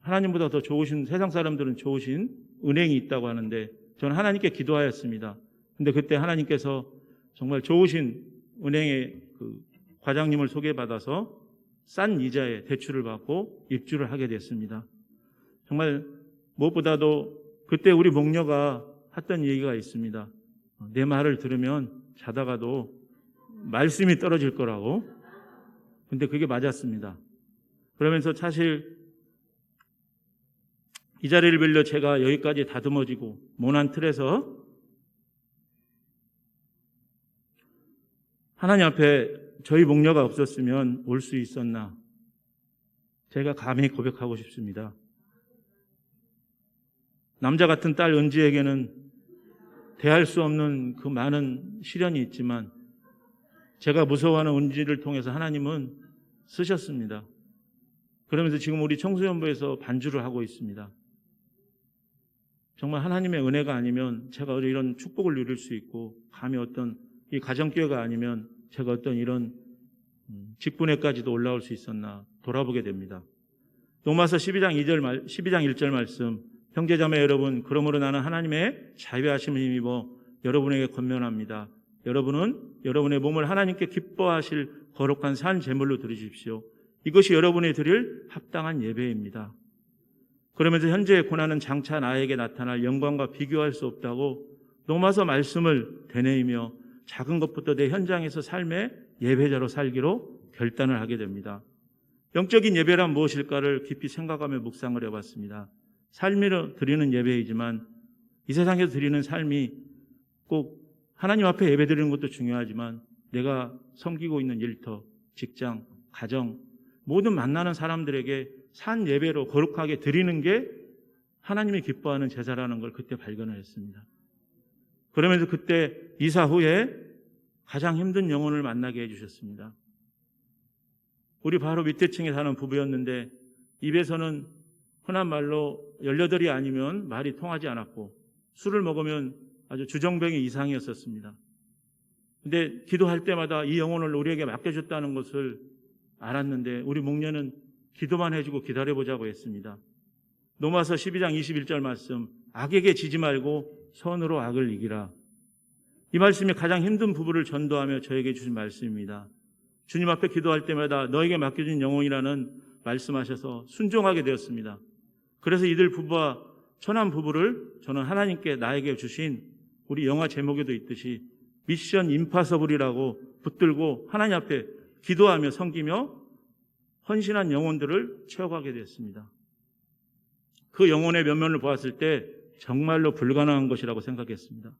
하나님보다 더 좋으신, 세상 사람들은 좋으신 은행이 있다고 하는데 저는 하나님께 기도하였습니다. 근데 그때 하나님께서 정말 좋으신 은행의 그 과장님을 소개받아서 싼 이자에 대출을 받고 입주를 하게 됐습니다. 정말 무엇보다도 그때 우리 목녀가 했던 얘기가 있습니다. 내 말을 들으면 자다가도 말씀이 떨어질 거라고. 근데 그게 맞았습니다. 그러면서 사실 이 자리를 빌려 제가 여기까지 다듬어지고 모난 틀에서 하나님 앞에 저희 목녀가 없었으면 올 수 있었나? 제가 감히 고백하고 싶습니다. 남자 같은 딸 은지에게는 대할 수 없는 그 많은 시련이 있지만 제가 무서워하는 은지를 통해서 하나님은 쓰셨습니다. 그러면서 지금 우리 청소년부에서 반주를 하고 있습니다. 정말 하나님의 은혜가 아니면 제가 이런 축복을 누릴 수 있고 감히 어떤 이 가정교회가 아니면 제가 어떤 이런 직분에까지도 올라올 수 있었나 돌아보게 됩니다. 로마서 12장 1절 말씀, 형제자매 여러분, 그러므로 나는 하나님의 자비하심을 힘입어 여러분에게 권면합니다. 여러분은 여러분의 몸을 하나님께 기뻐하실 거룩한 산 제물로 드리십시오. 이것이 여러분이 드릴 합당한 예배입니다. 그러면서 현재의 고난은 장차 나에게 나타날 영광과 비교할 수 없다고 로마서 말씀을 되뇌이며 작은 것부터 내 현장에서 삶의 예배자로 살기로 결단을 하게 됩니다. 영적인 예배란 무엇일까를 깊이 생각하며 묵상을 해봤습니다. 삶으로 드리는 예배이지만 이 세상에서 드리는 삶이 꼭 하나님 앞에 예배 드리는 것도 중요하지만 내가 섬기고 있는 일터, 직장, 가정, 모든 만나는 사람들에게 산 예배로 거룩하게 드리는 게 하나님이 기뻐하는 제사라는 걸 그때 발견을 했습니다. 그러면서 그때 이사 후에 가장 힘든 영혼을 만나게 해주셨습니다. 우리 바로 밑에 층에 사는 부부였는데 입에서는 흔한 말로 18이 아니면 말이 통하지 않았고 술을 먹으면 아주 주정뱅이 이상이었었습니다. 근데 기도할 때마다 이 영혼을 우리에게 맡겨줬다는 것을 알았는데 우리 목녀는 기도만 해주고 기다려보자고 했습니다. 로마서 12장 21절 말씀, 악에게 지지 말고 선으로 악을 이기라. 이 말씀이 가장 힘든 부부를 전도하며 저에게 주신 말씀입니다. 주님 앞에 기도할 때마다 너에게 맡겨진 영혼이라는 말씀하셔서 순종하게 되었습니다. 그래서 이들 부부와 천한 부부를 저는 하나님께 나에게 주신 우리 영화 제목에도 있듯이 미션 임파서블이라고 붙들고 하나님 앞에 기도하며 섬기며 헌신한 영혼들을 채워가게 됐습니다. 그 영혼의 면면을 보았을 때 정말로 불가능한 것이라고 생각했습니다.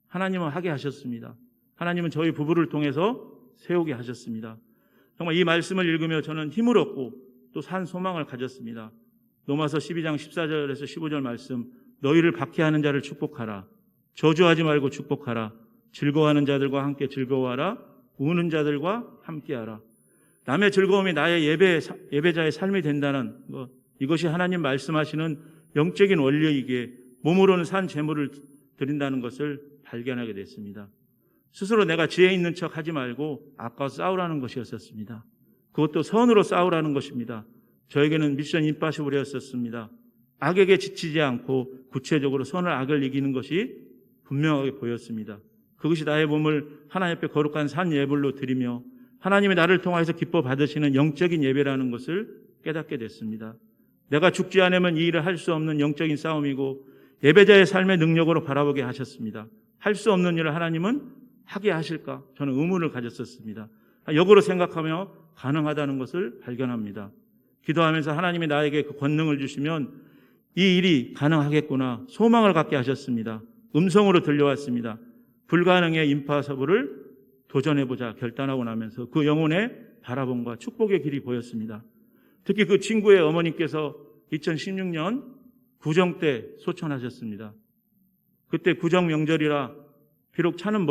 하나님은 하게 하셨습니다. 하나님은 저희 부부를 통해서 세우게 하셨습니다. 정말 이 말씀을 읽으며 저는 힘을 얻고 또 산 소망을 가졌습니다. 로마서 12장 14절에서 15절 말씀, 너희를 박해하는 자를 축복하라. 저주하지 말고 축복하라. 즐거워하는 자들과 함께 즐거워하라. 우는 자들과 함께하라. 남의 즐거움이 나의 예배자의 삶이 된다는 것, 이것이 하나님 말씀하시는 영적인 원리이기에 몸으로는 산 제물을 드린다는 것을 발견하게 됐습니다. 스스로 내가 지혜 있는 척 하지 말고 악과 싸우라는 것이었습니다. 그것도 선으로 싸우라는 것입니다. 저에게는 미션 임파서블이었습니다. 악에게 지치지 않고 구체적으로 선을 악을 이기는 것이 분명하게 보였습니다. 그것이 나의 몸을 하나님 앞에 거룩한 산 예물로 드리며 하나님이 나를 통해서 기뻐 받으시는 영적인 예배라는 것을 깨닫게 됐습니다. 내가 죽지 않으면 이 일을 할 수 없는 영적인 싸움이고 예배자의 삶의 능력으로 바라보게 하셨습니다. 할 수 없는 일을 하나님은 하게 하실까? 저는 의문을 가졌었습니다. 역으로 생각하며 가능하다는 것을 발견합니다. 기도하면서 하나님이 나에게 그 권능을 주시면 이 일이 가능하겠구나 소망을 갖게 하셨습니다. 음성으로 들려왔습니다. 불가능의 임파서블을 도전해보자 결단하고 나면서 그 영혼의 바라봄과 축복의 길이 보였습니다. 특히 그 친구의 어머니께서 2016년 구정 때 소천하셨습니다. 그때 구정 명절이라 비록 차는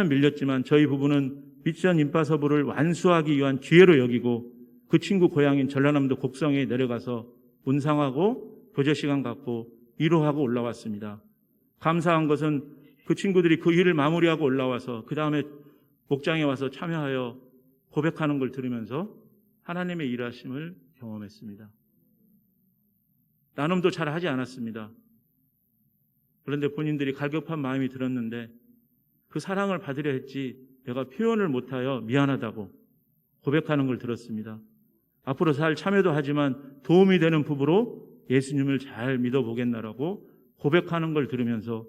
밀렸지만 저희 부부는 미션 임파서블을 완수하기 위한 기회로 여기고 그 친구 고향인 전라남도 곡성에 내려가서 문상하고 교제 시간 갖고 위로하고 올라왔습니다. 감사한 것은 그 친구들이 그 일을 마무리하고 올라와서 그 다음에 목장에 와서 참여하여 고백하는 걸 들으면서 하나님의 일하심을 경험했습니다. 나눔도 잘 하지 않았습니다. 그런데 본인들이 갈급한 마음이 들었는데 그 사랑을 받으려 했지 내가 표현을 못하여 미안하다고 고백하는 걸 들었습니다. 앞으로 잘 참여도 하지만 도움이 되는 부부로 예수님을 잘 믿어보겠나라고 고백하는 걸 들으면서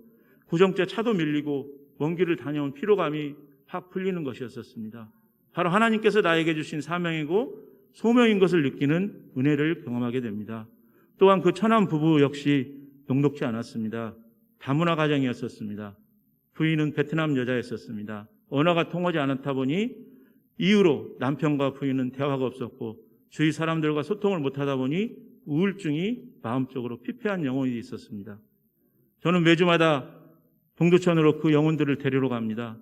구정째 차도 밀리고 먼 길을 다녀온 피로감이 확 풀리는 것이었습니다. 바로 하나님께서 나에게 주신 사명이고 소명인 것을 느끼는 은혜를 경험하게 됩니다. 또한 그 천안 부부 역시 녹록지 않았습니다. 다문화 가정이었었습니다. 부인은 베트남 여자였었습니다. 언어가 통하지 않았다 보니 이유로 남편과 부인은 대화가 없었고 주위 사람들과 소통을 못하다 보니 우울증이 마음적으로 피폐한 영혼이 있었습니다. 저는 매주마다 동두천으로 그 영혼들을 데리러 갑니다.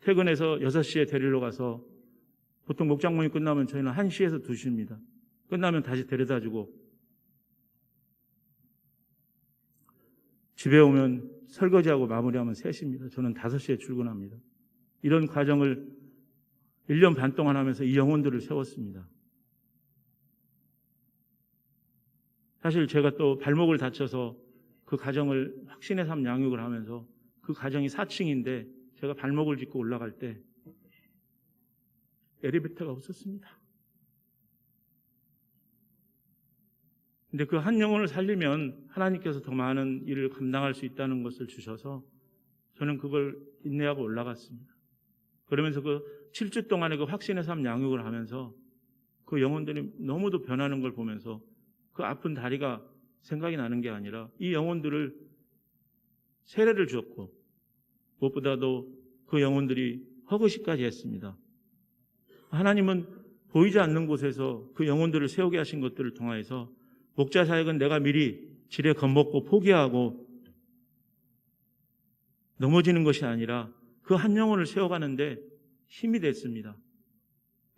퇴근해서 6시에 데리러 가서 보통 목장모임 끝나면 저희는 1시에서 2시입니다. 끝나면 다시 데려다주고 집에 오면 설거지하고 마무리하면 3시입니다. 저는 5시에 출근합니다. 이런 과정을 1년 반 동안 하면서 이 영혼들을 세웠습니다. 사실 제가 또 발목을 다쳐서 그 가정을 확신의 삶 양육을 하면서 그 가정이 4층인데 제가 발목을 짚고 올라갈 때 엘리베이터가 없었습니다. 근데 그 한 영혼을 살리면 하나님께서 더 많은 일을 감당할 수 있다는 것을 주셔서 저는 그걸 인내하고 올라갔습니다. 그러면서 그 7주 동안의 그 확신의 삶 양육을 하면서 그 영혼들이 너무도 변하는 걸 보면서 그 아픈 다리가 생각이 나는 게 아니라 이 영혼들을 세례를 주었고 무엇보다도 그 영혼들이 허거시까지 했습니다. 하나님은 보이지 않는 곳에서 그 영혼들을 세우게 하신 것들을 통하여서 목자 사역은 내가 미리 지레 겁먹고 포기하고 넘어지는 것이 아니라 그 한 영혼을 세워가는데 힘이 됐습니다.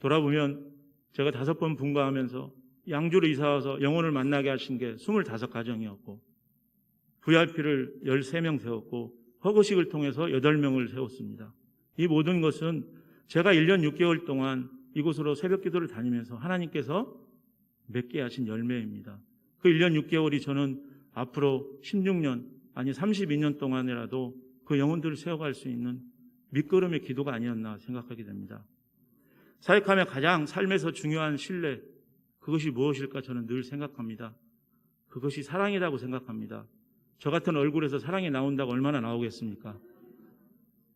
돌아보면 제가 5번 분가하면서 양주로 이사와서 영혼을 만나게 하신 게 25가정이었고 VIP를 13명 세웠고 허거식을 통해서 8명을 세웠습니다. 이 모든 것은 제가 1년 6개월 동안 이곳으로 새벽 기도를 다니면서 하나님께서 맺게 하신 열매입니다. 그 1년 6개월이 저는 앞으로 16년 아니 32년 동안이라도 그 영혼들을 세워갈 수 있는 밑거름의 기도가 아니었나 생각하게 됩니다. 사역하며 가장 삶에서 중요한 신뢰, 그것이 무엇일까 저는 늘 생각합니다. 그것이 사랑이라고 생각합니다. 저 같은 얼굴에서 사랑이 나온다고 얼마나 나오겠습니까?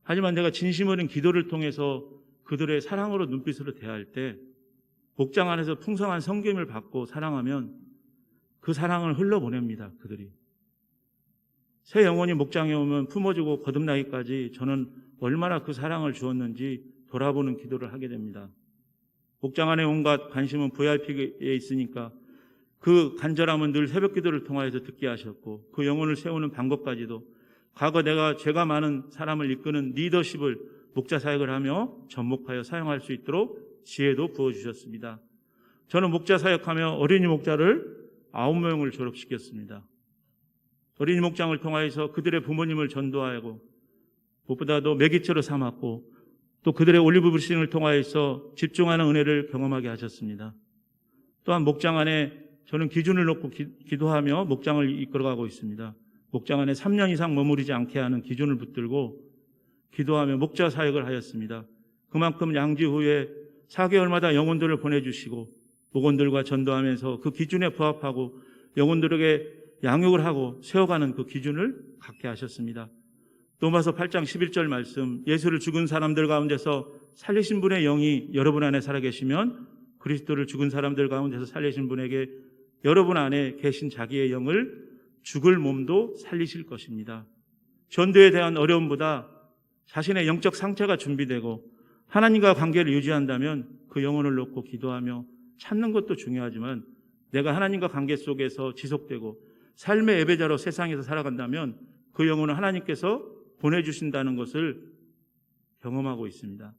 하지만 내가 진심 어린 기도를 통해서 그들의 사랑으로 눈빛으로 대할 때 목장 안에서 풍성한 섬김을 받고 사랑하면 그 사랑을 흘러보냅니다. 그들이. 새 영혼이 목장에 오면 품어주고 거듭나기까지 저는 얼마나 그 사랑을 주었는지 돌아보는 기도를 하게 됩니다. 목장 안에 온갖 관심은 VIP에 있으니까 그 간절함은 늘 새벽 기도를 통하여서 듣게 하셨고 그 영혼을 세우는 방법까지도 과거 내가 죄가 많은 사람을 이끄는 리더십을 목자 사역을 하며 접목하여 사용할 수 있도록 지혜도 부어주셨습니다. 저는 목자 사역하며 어린이 목자를 9명을 졸업시켰습니다. 어린이 목장을 통하여서 그들의 부모님을 전도하고 무엇보다도 매기체로 삼았고 또 그들의 올리브 브리싱을 통하여서 집중하는 은혜를 경험하게 하셨습니다. 또한 목장 안에 저는 기준을 놓고 기도하며 목장을 이끌어가고 있습니다. 목장 안에 3년 이상 머무르지 않게 하는 기준을 붙들고 기도하며 목자 사역을 하였습니다. 그만큼 양지 후에 4개월마다 영혼들을 보내주시고 목원들과 전도하면서 그 기준에 부합하고 영혼들에게 양육을 하고 세워가는 그 기준을 갖게 하셨습니다. 로마서 8장 11절 말씀, 예수를 죽은 사람들 가운데서 살리신 분의 영이 여러분 안에 살아계시면 그리스도를 죽은 사람들 가운데서 살리신 분에게 여러분 안에 계신 자기의 영을 죽을 몸도 살리실 것입니다. 전도에 대한 어려움보다 자신의 영적 상태가 준비되고 하나님과 관계를 유지한다면 그 영혼을 놓고 기도하며 찾는 것도 중요하지만 내가 하나님과 관계 속에서 지속되고 삶의 예배자로 세상에서 살아간다면 그 영혼은 하나님께서 보내주신다는 것을 경험하고 있습니다.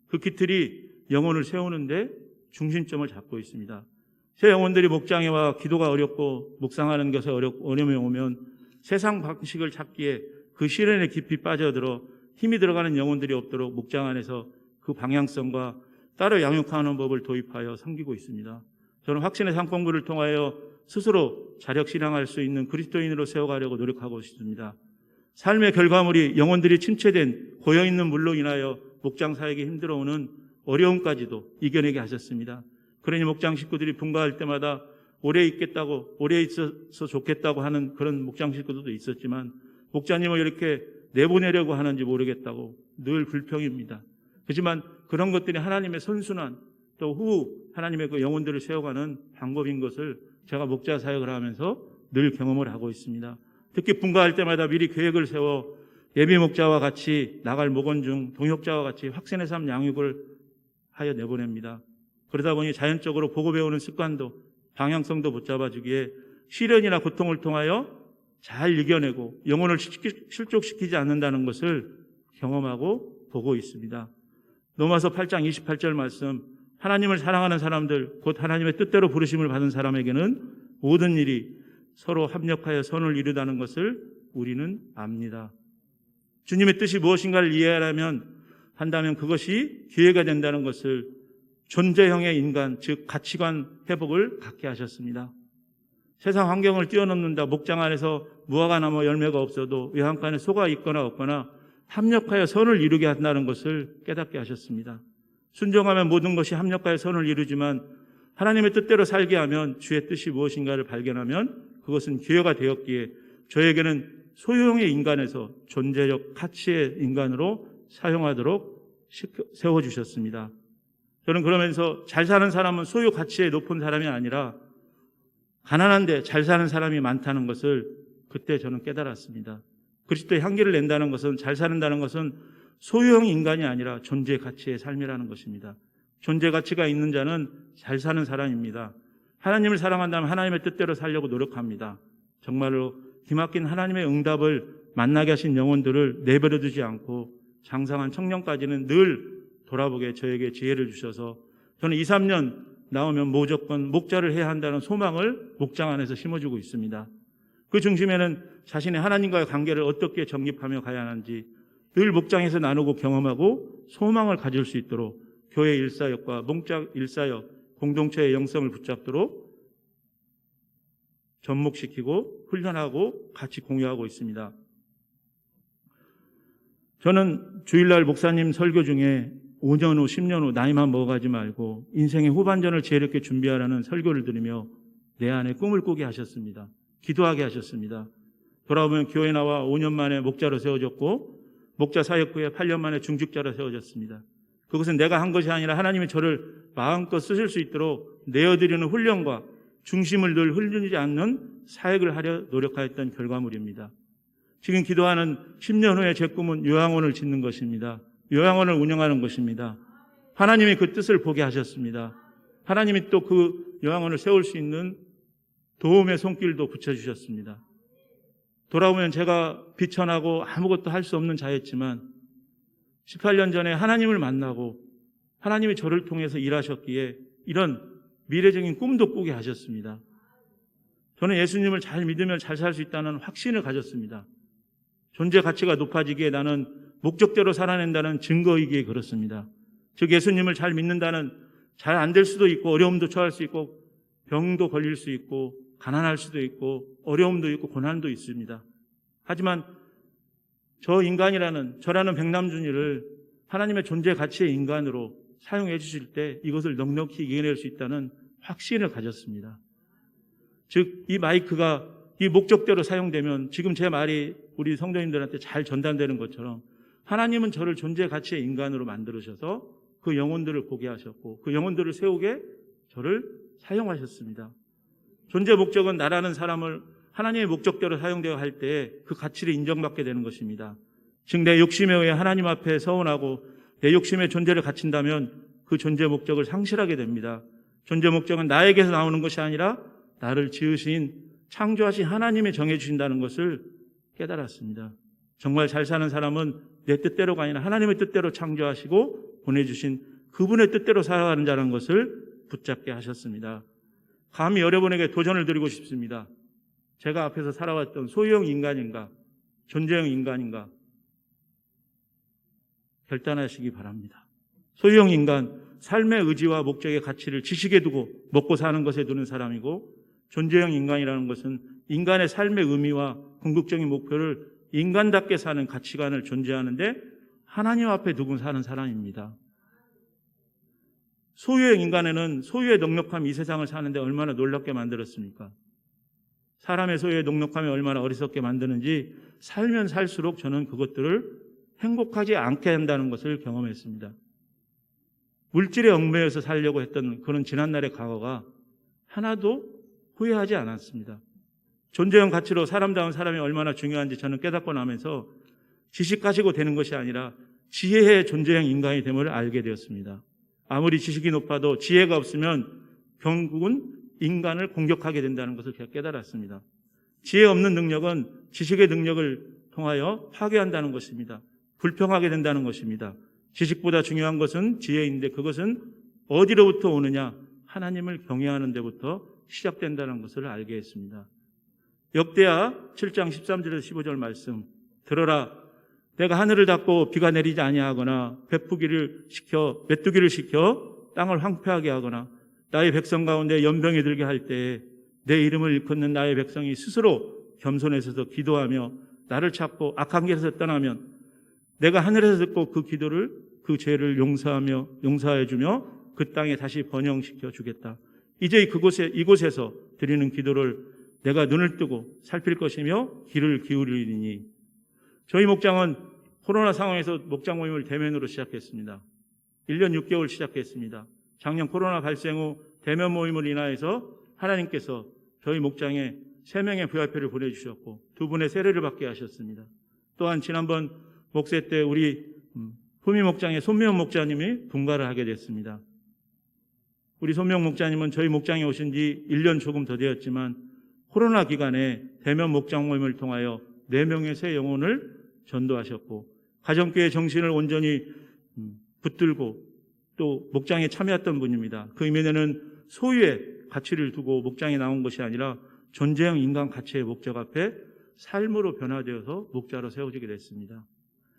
그 기틀이 영혼을 세우는데 중심점을 잡고 있습니다. 새 영혼들이 목장에 와 기도가 어렵고 묵상하는 것에 어려움이 오면 세상 방식을 찾기에 그 시련에 깊이 빠져들어 힘이 들어가는 영혼들이 없도록 목장 안에서 그 방향성과 따로 양육하는 법을 도입하여 섬기고 있습니다. 저는 확신의 삶 공부를 통하여 스스로 자력신앙할 수 있는 그리스도인으로 세워가려고 노력하고 있습니다. 삶의 결과물이 영혼들이 침체된 고여있는 물로 인하여 목장 사역이 힘들어오는 어려움까지도 이겨내게 하셨습니다. 그러니 목장 식구들이 분가할 때마다 오래 있어서 좋겠다고 하는 그런 목장 식구들도 있었지만 목자님을 이렇게 내보내려고 하는지 모르겠다고 늘 불평입니다. 하지만 그런 것들이 하나님의 선순환 또 후 하나님의 그 영혼들을 세워가는 방법인 것을 제가 목자 사역을 하면서 늘 경험을 하고 있습니다. 특히 분가할 때마다 미리 계획을 세워 예비 목자와 같이 나갈 목원 중 동역자와 같이 확신의 삶 양육을 하여 내보냅니다. 그러다 보니 자연적으로 보고 배우는 습관도 방향성도 붙잡아주기에 시련이나 고통을 통하여 잘 이겨내고 영혼을 실족시키지 않는다는 것을 경험하고 보고 있습니다. 로마서 8장 28절 말씀, 하나님을 사랑하는 사람들 곧 하나님의 뜻대로 부르심을 받은 사람에게는 모든 일이 서로 합력하여 선을 이루다는 것을 우리는 압니다. 주님의 뜻이 무엇인가를 한다면 그것이 기회가 된다는 것을 존재형의 인간, 즉 가치관 회복을 갖게 하셨습니다. 세상 환경을 뛰어넘는다, 목장 안에서 무화과 나무 열매가 없어도 외양간에 소가 있거나 없거나 합력하여 선을 이루게 한다는 것을 깨닫게 하셨습니다. 순종하면 모든 것이 합력하여 선을 이루지만 하나님의 뜻대로 살게 하면 주의 뜻이 무엇인가를 발견하면 그것은 기회가 되었기에 저에게는 소유형의 인간에서 존재적 가치의 인간으로 사용하도록 세워주셨습니다. 저는 그러면서 잘 사는 사람은 소유 가치에 높은 사람이 아니라 가난한데 잘 사는 사람이 많다는 것을 그때 저는 깨달았습니다. 그리스도의 향기를 낸다는 것은, 잘 사는다는 것은 소유형 인간이 아니라 존재 가치의 삶이라는 것입니다. 존재 가치가 있는 자는 잘 사는 사람입니다. 하나님을 사랑한다면 하나님의 뜻대로 살려고 노력합니다. 정말로 기막힌 하나님의 응답을 만나게 하신 영혼들을 내버려 두지 않고 장성한 청년까지는 늘 돌아보게 저에게 지혜를 주셔서 저는 2, 3년 나오면 무조건 목자를 해야 한다는 소망을 목장 안에서 심어주고 있습니다. 그 중심에는 자신의 하나님과의 관계를 어떻게 정립하며 가야 하는지 늘 목장에서 나누고 경험하고 소망을 가질 수 있도록 교회 일사역과 목장 일사역, 공동체의 영성을 붙잡도록 접목시키고 훈련하고 같이 공유하고 있습니다. 저는 주일날 목사님 설교 중에 5년 후, 10년 후 나이만 먹어가지 말고 인생의 후반전을 지혜롭게 준비하라는 설교를 들으며 내 안에 꿈을 꾸게 하셨습니다. 기도하게 하셨습니다. 돌아보면 교회 나와 5년 만에 목자로 세워졌고 목자 사역 후에 8년 만에 중직자로 세워졌습니다. 그것은 내가 한 것이 아니라 하나님이 저를 마음껏 쓰실 수 있도록 내어드리는 훈련과 중심을 늘 흘리지 않는 사역을 하려 노력하였던 결과물입니다. 지금 기도하는 10년 후에 제 꿈은 요양원을 짓는 것입니다. 요양원을 운영하는 것입니다. 하나님이 그 뜻을 보게 하셨습니다. 하나님이 또 그 요양원을 세울 수 있는 도움의 손길도 붙여주셨습니다. 돌아보면 제가 비천하고 아무것도 할 수 없는 자였지만 18년 전에 하나님을 만나고 하나님이 저를 통해서 일하셨기에 이런 미래적인 꿈도 꾸게 하셨습니다. 저는 예수님을 잘 믿으면 잘 살 수 있다는 확신을 가졌습니다. 존재 가치가 높아지기에 나는 목적대로 살아낸다는 증거이기에 그렇습니다. 즉 예수님을 잘 믿는다는 잘 안 될 수도 있고 어려움도 처할 수 있고 병도 걸릴 수 있고 가난할 수도 있고 어려움도 있고 고난도 있습니다. 하지만 저라는 백남준이를 하나님의 존재 가치의 인간으로 사용해 주실 때 이것을 넉넉히 이겨낼 수 있다는 확신을 가졌습니다. 즉 이 마이크가 이 목적대로 사용되면 지금 제 말이 우리 성도님들한테 잘 전달되는 것처럼 하나님은 저를 존재 가치의 인간으로 만들으셔서 그 영혼들을 보게 하셨고 그 영혼들을 세우게 저를 사용하셨습니다. 존재 목적은 나라는 사람을 하나님의 목적대로 사용되어 할 때 그 가치를 인정받게 되는 것입니다. 즉 내 욕심에 의해 하나님 앞에 서운하고 내 욕심의 존재를 갖춘다면 그 존재 목적을 상실하게 됩니다. 존재 목적은 나에게서 나오는 것이 아니라 나를 지으신 창조하신 하나님이 정해주신다는 것을 깨달았습니다. 정말 잘 사는 사람은 내 뜻대로가 아니라 하나님의 뜻대로 창조하시고 보내주신 그분의 뜻대로 살아가는 자라는 것을 붙잡게 하셨습니다. 감히 여러분에게 도전을 드리고 싶습니다. 제가 앞에서 살아왔던 소유형 인간인가 존재형 인간인가 결단하시기 바랍니다. 소유형 인간, 삶의 의지와 목적의 가치를 지식에 두고 먹고 사는 것에 두는 사람이고 존재형 인간이라는 것은 인간의 삶의 의미와 궁극적인 목표를 인간답게 사는 가치관을 존재하는데 하나님 앞에 두고 사는 사람입니다. 소유의 인간에는 소유의 넉넉함이 이 세상을 사는데 얼마나 놀랍게 만들었습니까? 사람의 소유의 넉넉함이 얼마나 어리석게 만드는지 살면 살수록 저는 그것들을 행복하지 않게 한다는 것을 경험했습니다. 물질에 얽매여서 살려고 했던 그런 지난날의 과거가 하나도 후회하지 않았습니다. 존재형 가치로 사람다운 사람이 얼마나 중요한지 저는 깨닫고 나면서 지식 가지고 되는 것이 아니라 지혜의 존재형 인간이 됨을 알게 되었습니다. 아무리 지식이 높아도 지혜가 없으면 결국은 인간을 공격하게 된다는 것을 제가 깨달았습니다. 지혜 없는 능력은 지식의 능력을 통하여 파괴한다는 것입니다. 불평하게 된다는 것입니다. 지식보다 중요한 것은 지혜인데 그것은 어디로부터 오느냐? 하나님을 경외하는 데부터 시작된다는 것을 알게 했습니다. 역대하 7장 13절에서 15절 말씀 들어라. 내가 하늘을 닫고 비가 내리지 아니하거나 메뚜기를 시켜 땅을 황폐하게 하거나 나의 백성 가운데 연병이 들게 할 때에 내 이름을 일컫는 나의 백성이 스스로 겸손해서 기도하며 나를 찾고 악한 길에서 떠나면 내가 하늘에서 듣고 그 죄를 용서해 주며 그 땅에 다시 번영시켜 주겠다. 이제 이곳에서 드리는 기도를 내가 눈을 뜨고 살필 것이며 귀를 기울이리니. 저희 목장은 코로나 상황에서 목장 모임을 대면으로 시작했습니다. 1년 6개월 시작했습니다. 작년 코로나 발생 후 대면 모임을 인하여서 하나님께서 저희 목장에 3명의 VIP를 보내주셨고 2분의 세례를 받게 하셨습니다. 또한 지난번 목세 때 우리 후미 목장의 손미영 목자님이 분가를 하게 됐습니다. 우리 손미영 목자님은 저희 목장에 오신 지 1년 조금 더 되었지만 코로나 기간에 대면 목장 모임을 통하여 4명의 새 영혼을 전도하셨고 가정교회 정신을 온전히 붙들고 또 목장에 참여했던 분입니다. 그 이면에는 소유의 가치를 두고 목장에 나온 것이 아니라 존재형 인간 가치의 목적 앞에 삶으로 변화되어서 목자로 세워지게 됐습니다.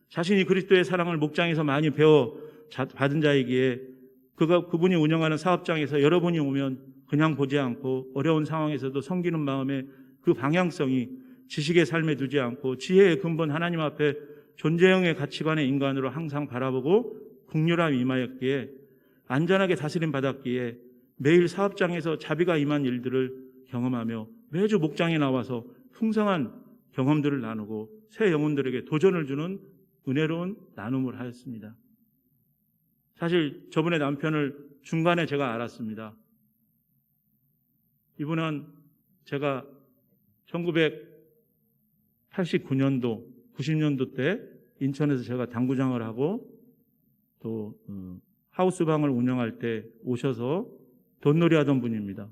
자신이 그리스도의 사랑을 목장에서 많이 배워 받은 자이기에 그분이 운영하는 사업장에서 여러분이 오면 그냥 보지 않고 어려운 상황에서도 섬기는 마음에 그 방향성이 지식의 삶에 두지 않고 지혜의 근본 하나님 앞에 존재형의 가치관의 인간으로 항상 바라보고 긍휼함이 임하였기에 안전하게 다스림 받았기에 매일 사업장에서 자비가 임한 일들을 경험하며 매주 목장에 나와서 풍성한 경험들을 나누고 새 영혼들에게 도전을 주는 은혜로운 나눔을 하였습니다. 사실 저분의 남편을 중간에 제가 알았습니다. 이분은 제가 1989년도, 90년도 때 인천에서 제가 당구장을 하고 또 하우스방을 운영할 때 오셔서 돈놀이 하던 분입니다.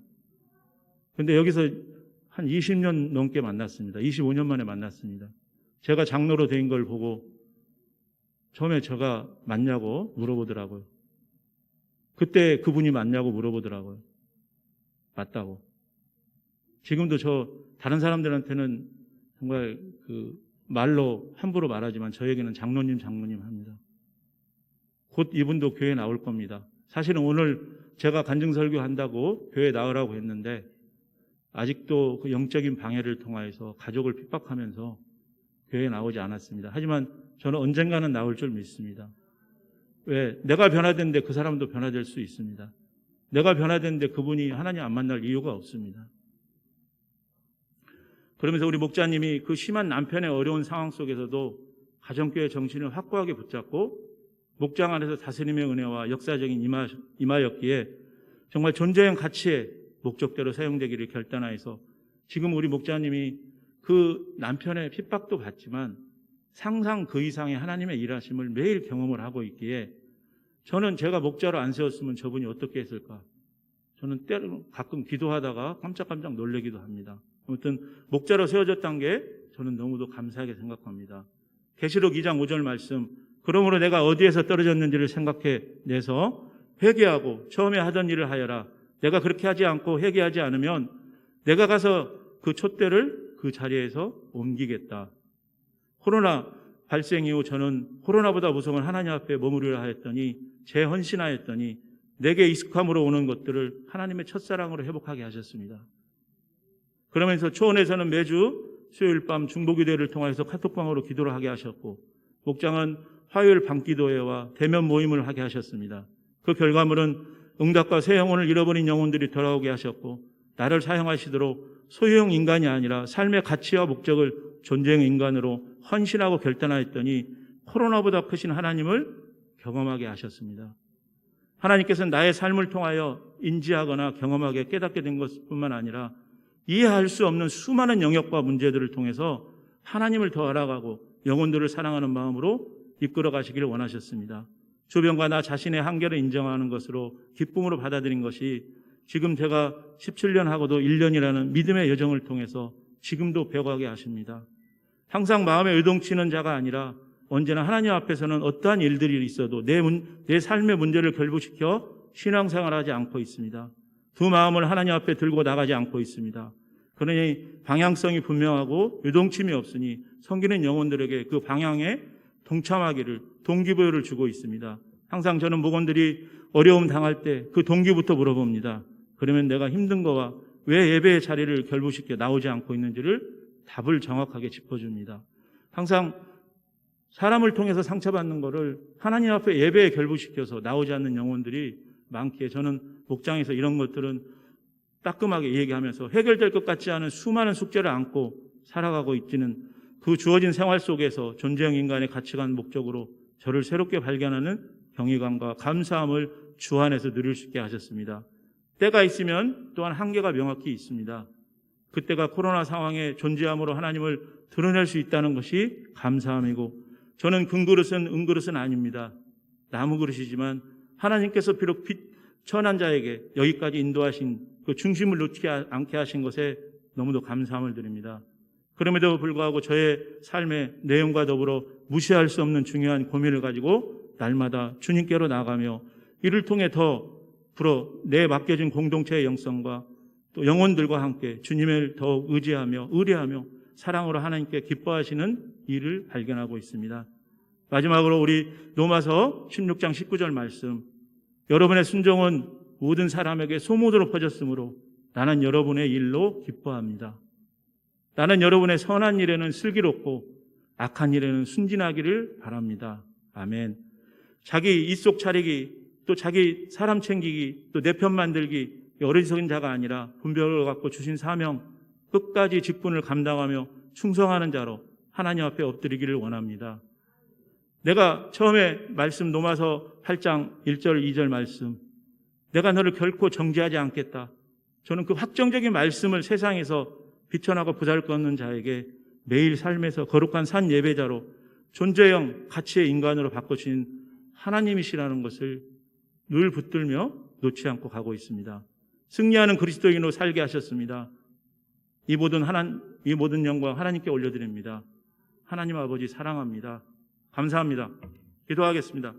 근데 여기서 한 20년 넘게 만났습니다. 25년 만에 만났습니다. 제가 장로로 된 걸 보고 처음에 제가 맞냐고 물어보더라고요. 그때 그분이 맞냐고 물어보더라고요. 맞다고. 지금도 다른 사람들한테는 정말 말로 함부로 말하지만 저에게는 장로님 합니다. 곧 이분도 교회에 나올 겁니다. 사실은 오늘 제가 간증설교 한다고 교회에 나오라고 했는데 아직도 그 영적인 방해를 통하여서 가족을 핍박하면서 교회에 나오지 않았습니다. 하지만 저는 언젠가는 나올 줄 믿습니다. 왜? 내가 변화됐는데 그 사람도 변화될 수 있습니다. 내가 변화됐는데 그분이 하나님 안 만날 이유가 없습니다. 그러면서 우리 목자님이 그 심한 남편의 어려운 상황 속에서도 가정교회 정신을 확고하게 붙잡고 목장 안에서 다스림의 은혜와 역사적인 임하였기에 정말 존재형 가치의 목적대로 사용되기를 결단하여서 지금 우리 목자님이 그 남편의 핍박도 받지만 상상 그 이상의 하나님의 일하심을 매일 경험을 하고 있기에 저는 제가 목자로 안 세웠으면 저분이 어떻게 했을까? 저는 때로는 가끔 기도하다가 깜짝깜짝 놀라기도 합니다. 아무튼 목자로 세워졌다는 게 저는 너무도 감사하게 생각합니다. 계시록 2장 5절 말씀, 그러므로 내가 어디에서 떨어졌는지를 생각해내서 회개하고 처음에 하던 일을 하여라. 내가 그렇게 하지 않고 회개하지 않으면 내가 가서 그 촛대를 그 자리에서 옮기겠다. 코로나 발생 이후 저는 코로나보다 무서운 하나님 앞에 머무르려 하였더니 재헌신하였더니 내게 익숙함으로 오는 것들을 하나님의 첫사랑으로 회복하게 하셨습니다. 그러면서 초원에서는 매주 수요일 밤 중보기도회를 통해서 카톡방으로 기도를 하게 하셨고 목장은 화요일 밤기도회와 대면 모임을 하게 하셨습니다. 그 결과물은 응답과 새 영혼을 잃어버린 영혼들이 돌아오게 하셨고 나를 사용하시도록 소유형 인간이 아니라 삶의 가치와 목적을 존재형 인간으로 헌신하고 결단하였더니 코로나보다 크신 하나님을 경험하게 하셨습니다. 하나님께서는 나의 삶을 통하여 인지하거나 경험하게 깨닫게 된 것뿐만 아니라 이해할 수 없는 수많은 영역과 문제들을 통해서 하나님을 더 알아가고 영혼들을 사랑하는 마음으로 이끌어 가시기를 원하셨습니다. 주변과 나 자신의 한계를 인정하는 것으로 기쁨으로 받아들인 것이 지금 제가 17년 하고도 1년이라는 믿음의 여정을 통해서 지금도 배워가게 하십니다. 항상 마음에 의동치는 자가 아니라 언제나 하나님 앞에서는 어떠한 일들이 있어도 내 삶의 문제를 결부시켜 신앙생활하지 않고 있습니다. 두 마음을 하나님 앞에 들고 나가지 않고 있습니다. 그러니 방향성이 분명하고 유동침이 없으니 섬기는 영혼들에게 그 방향에 동참하기를 동기부여를 주고 있습니다. 항상 저는 목원들이 어려움 당할 때 그 동기부터 물어봅니다. 그러면 내가 힘든 거와 왜 예배의 자리를 결부시켜 나오지 않고 있는지를 답을 정확하게 짚어줍니다. 항상 사람을 통해서 상처받는 것을 하나님 앞에 예배에 결부시켜서 나오지 않는 영혼들이 많기에 저는 목장에서 이런 것들은 따끔하게 얘기하면서 해결될 것 같지 않은 수많은 숙제를 안고 살아가고 있지는 그 주어진 생활 속에서 존재형 인간의 가치관 목적으로 저를 새롭게 발견하는 경외감과 감사함을 주 안에서 누릴 수 있게 하셨습니다. 때가 있으면 또한 한계가 명확히 있습니다. 그때가 코로나 상황의 존재함으로 하나님을 드러낼 수 있다는 것이 감사함이고 저는 금그릇은 은그릇은 아닙니다. 나무 그릇이지만 하나님께서 비록 천한 자에게 여기까지 인도하신 그 중심을 놓지 않게 하신 것에 너무도 감사함을 드립니다. 그럼에도 불구하고 저의 삶의 내용과 더불어 무시할 수 없는 중요한 고민을 가지고 날마다 주님께로 나가며 이를 통해 더 내 맡겨진 공동체의 영성과 또 영혼들과 함께 주님을 더욱 의지하며 의뢰하며 사랑으로 하나님께 기뻐하시는 일을 발견하고 있습니다. 마지막으로 우리 로마서 16장 19절 말씀, 여러분의 순종은 모든 사람에게 소문으로 퍼졌으므로 나는 여러분의 일로 기뻐합니다. 나는 여러분의 선한 일에는 슬기롭고 악한 일에는 순진하기를 바랍니다. 아멘. 자기 입속 차리기, 또 자기 사람 챙기기, 또 내 편 만들기, 어리석은 자가 아니라 분별을 갖고 주신 사명, 끝까지 직분을 감당하며 충성하는 자로 하나님 앞에 엎드리기를 원합니다. 내가 처음에 말씀 로마서 8장 1절 2절 말씀, 내가 너를 결코 정죄하지 않겠다. 저는 그 확정적인 말씀을 세상에서 비천하고 보잘것없는 자에게 매일 삶에서 거룩한 산 예배자로 존재형 가치의 인간으로 바꿔주신 하나님이시라는 것을 늘 붙들며 놓지 않고 가고 있습니다. 승리하는 그리스도인으로 살게 하셨습니다. 이 모든 영광 하나님께 올려드립니다. 하나님 아버지 사랑합니다. 감사합니다. 기도하겠습니다.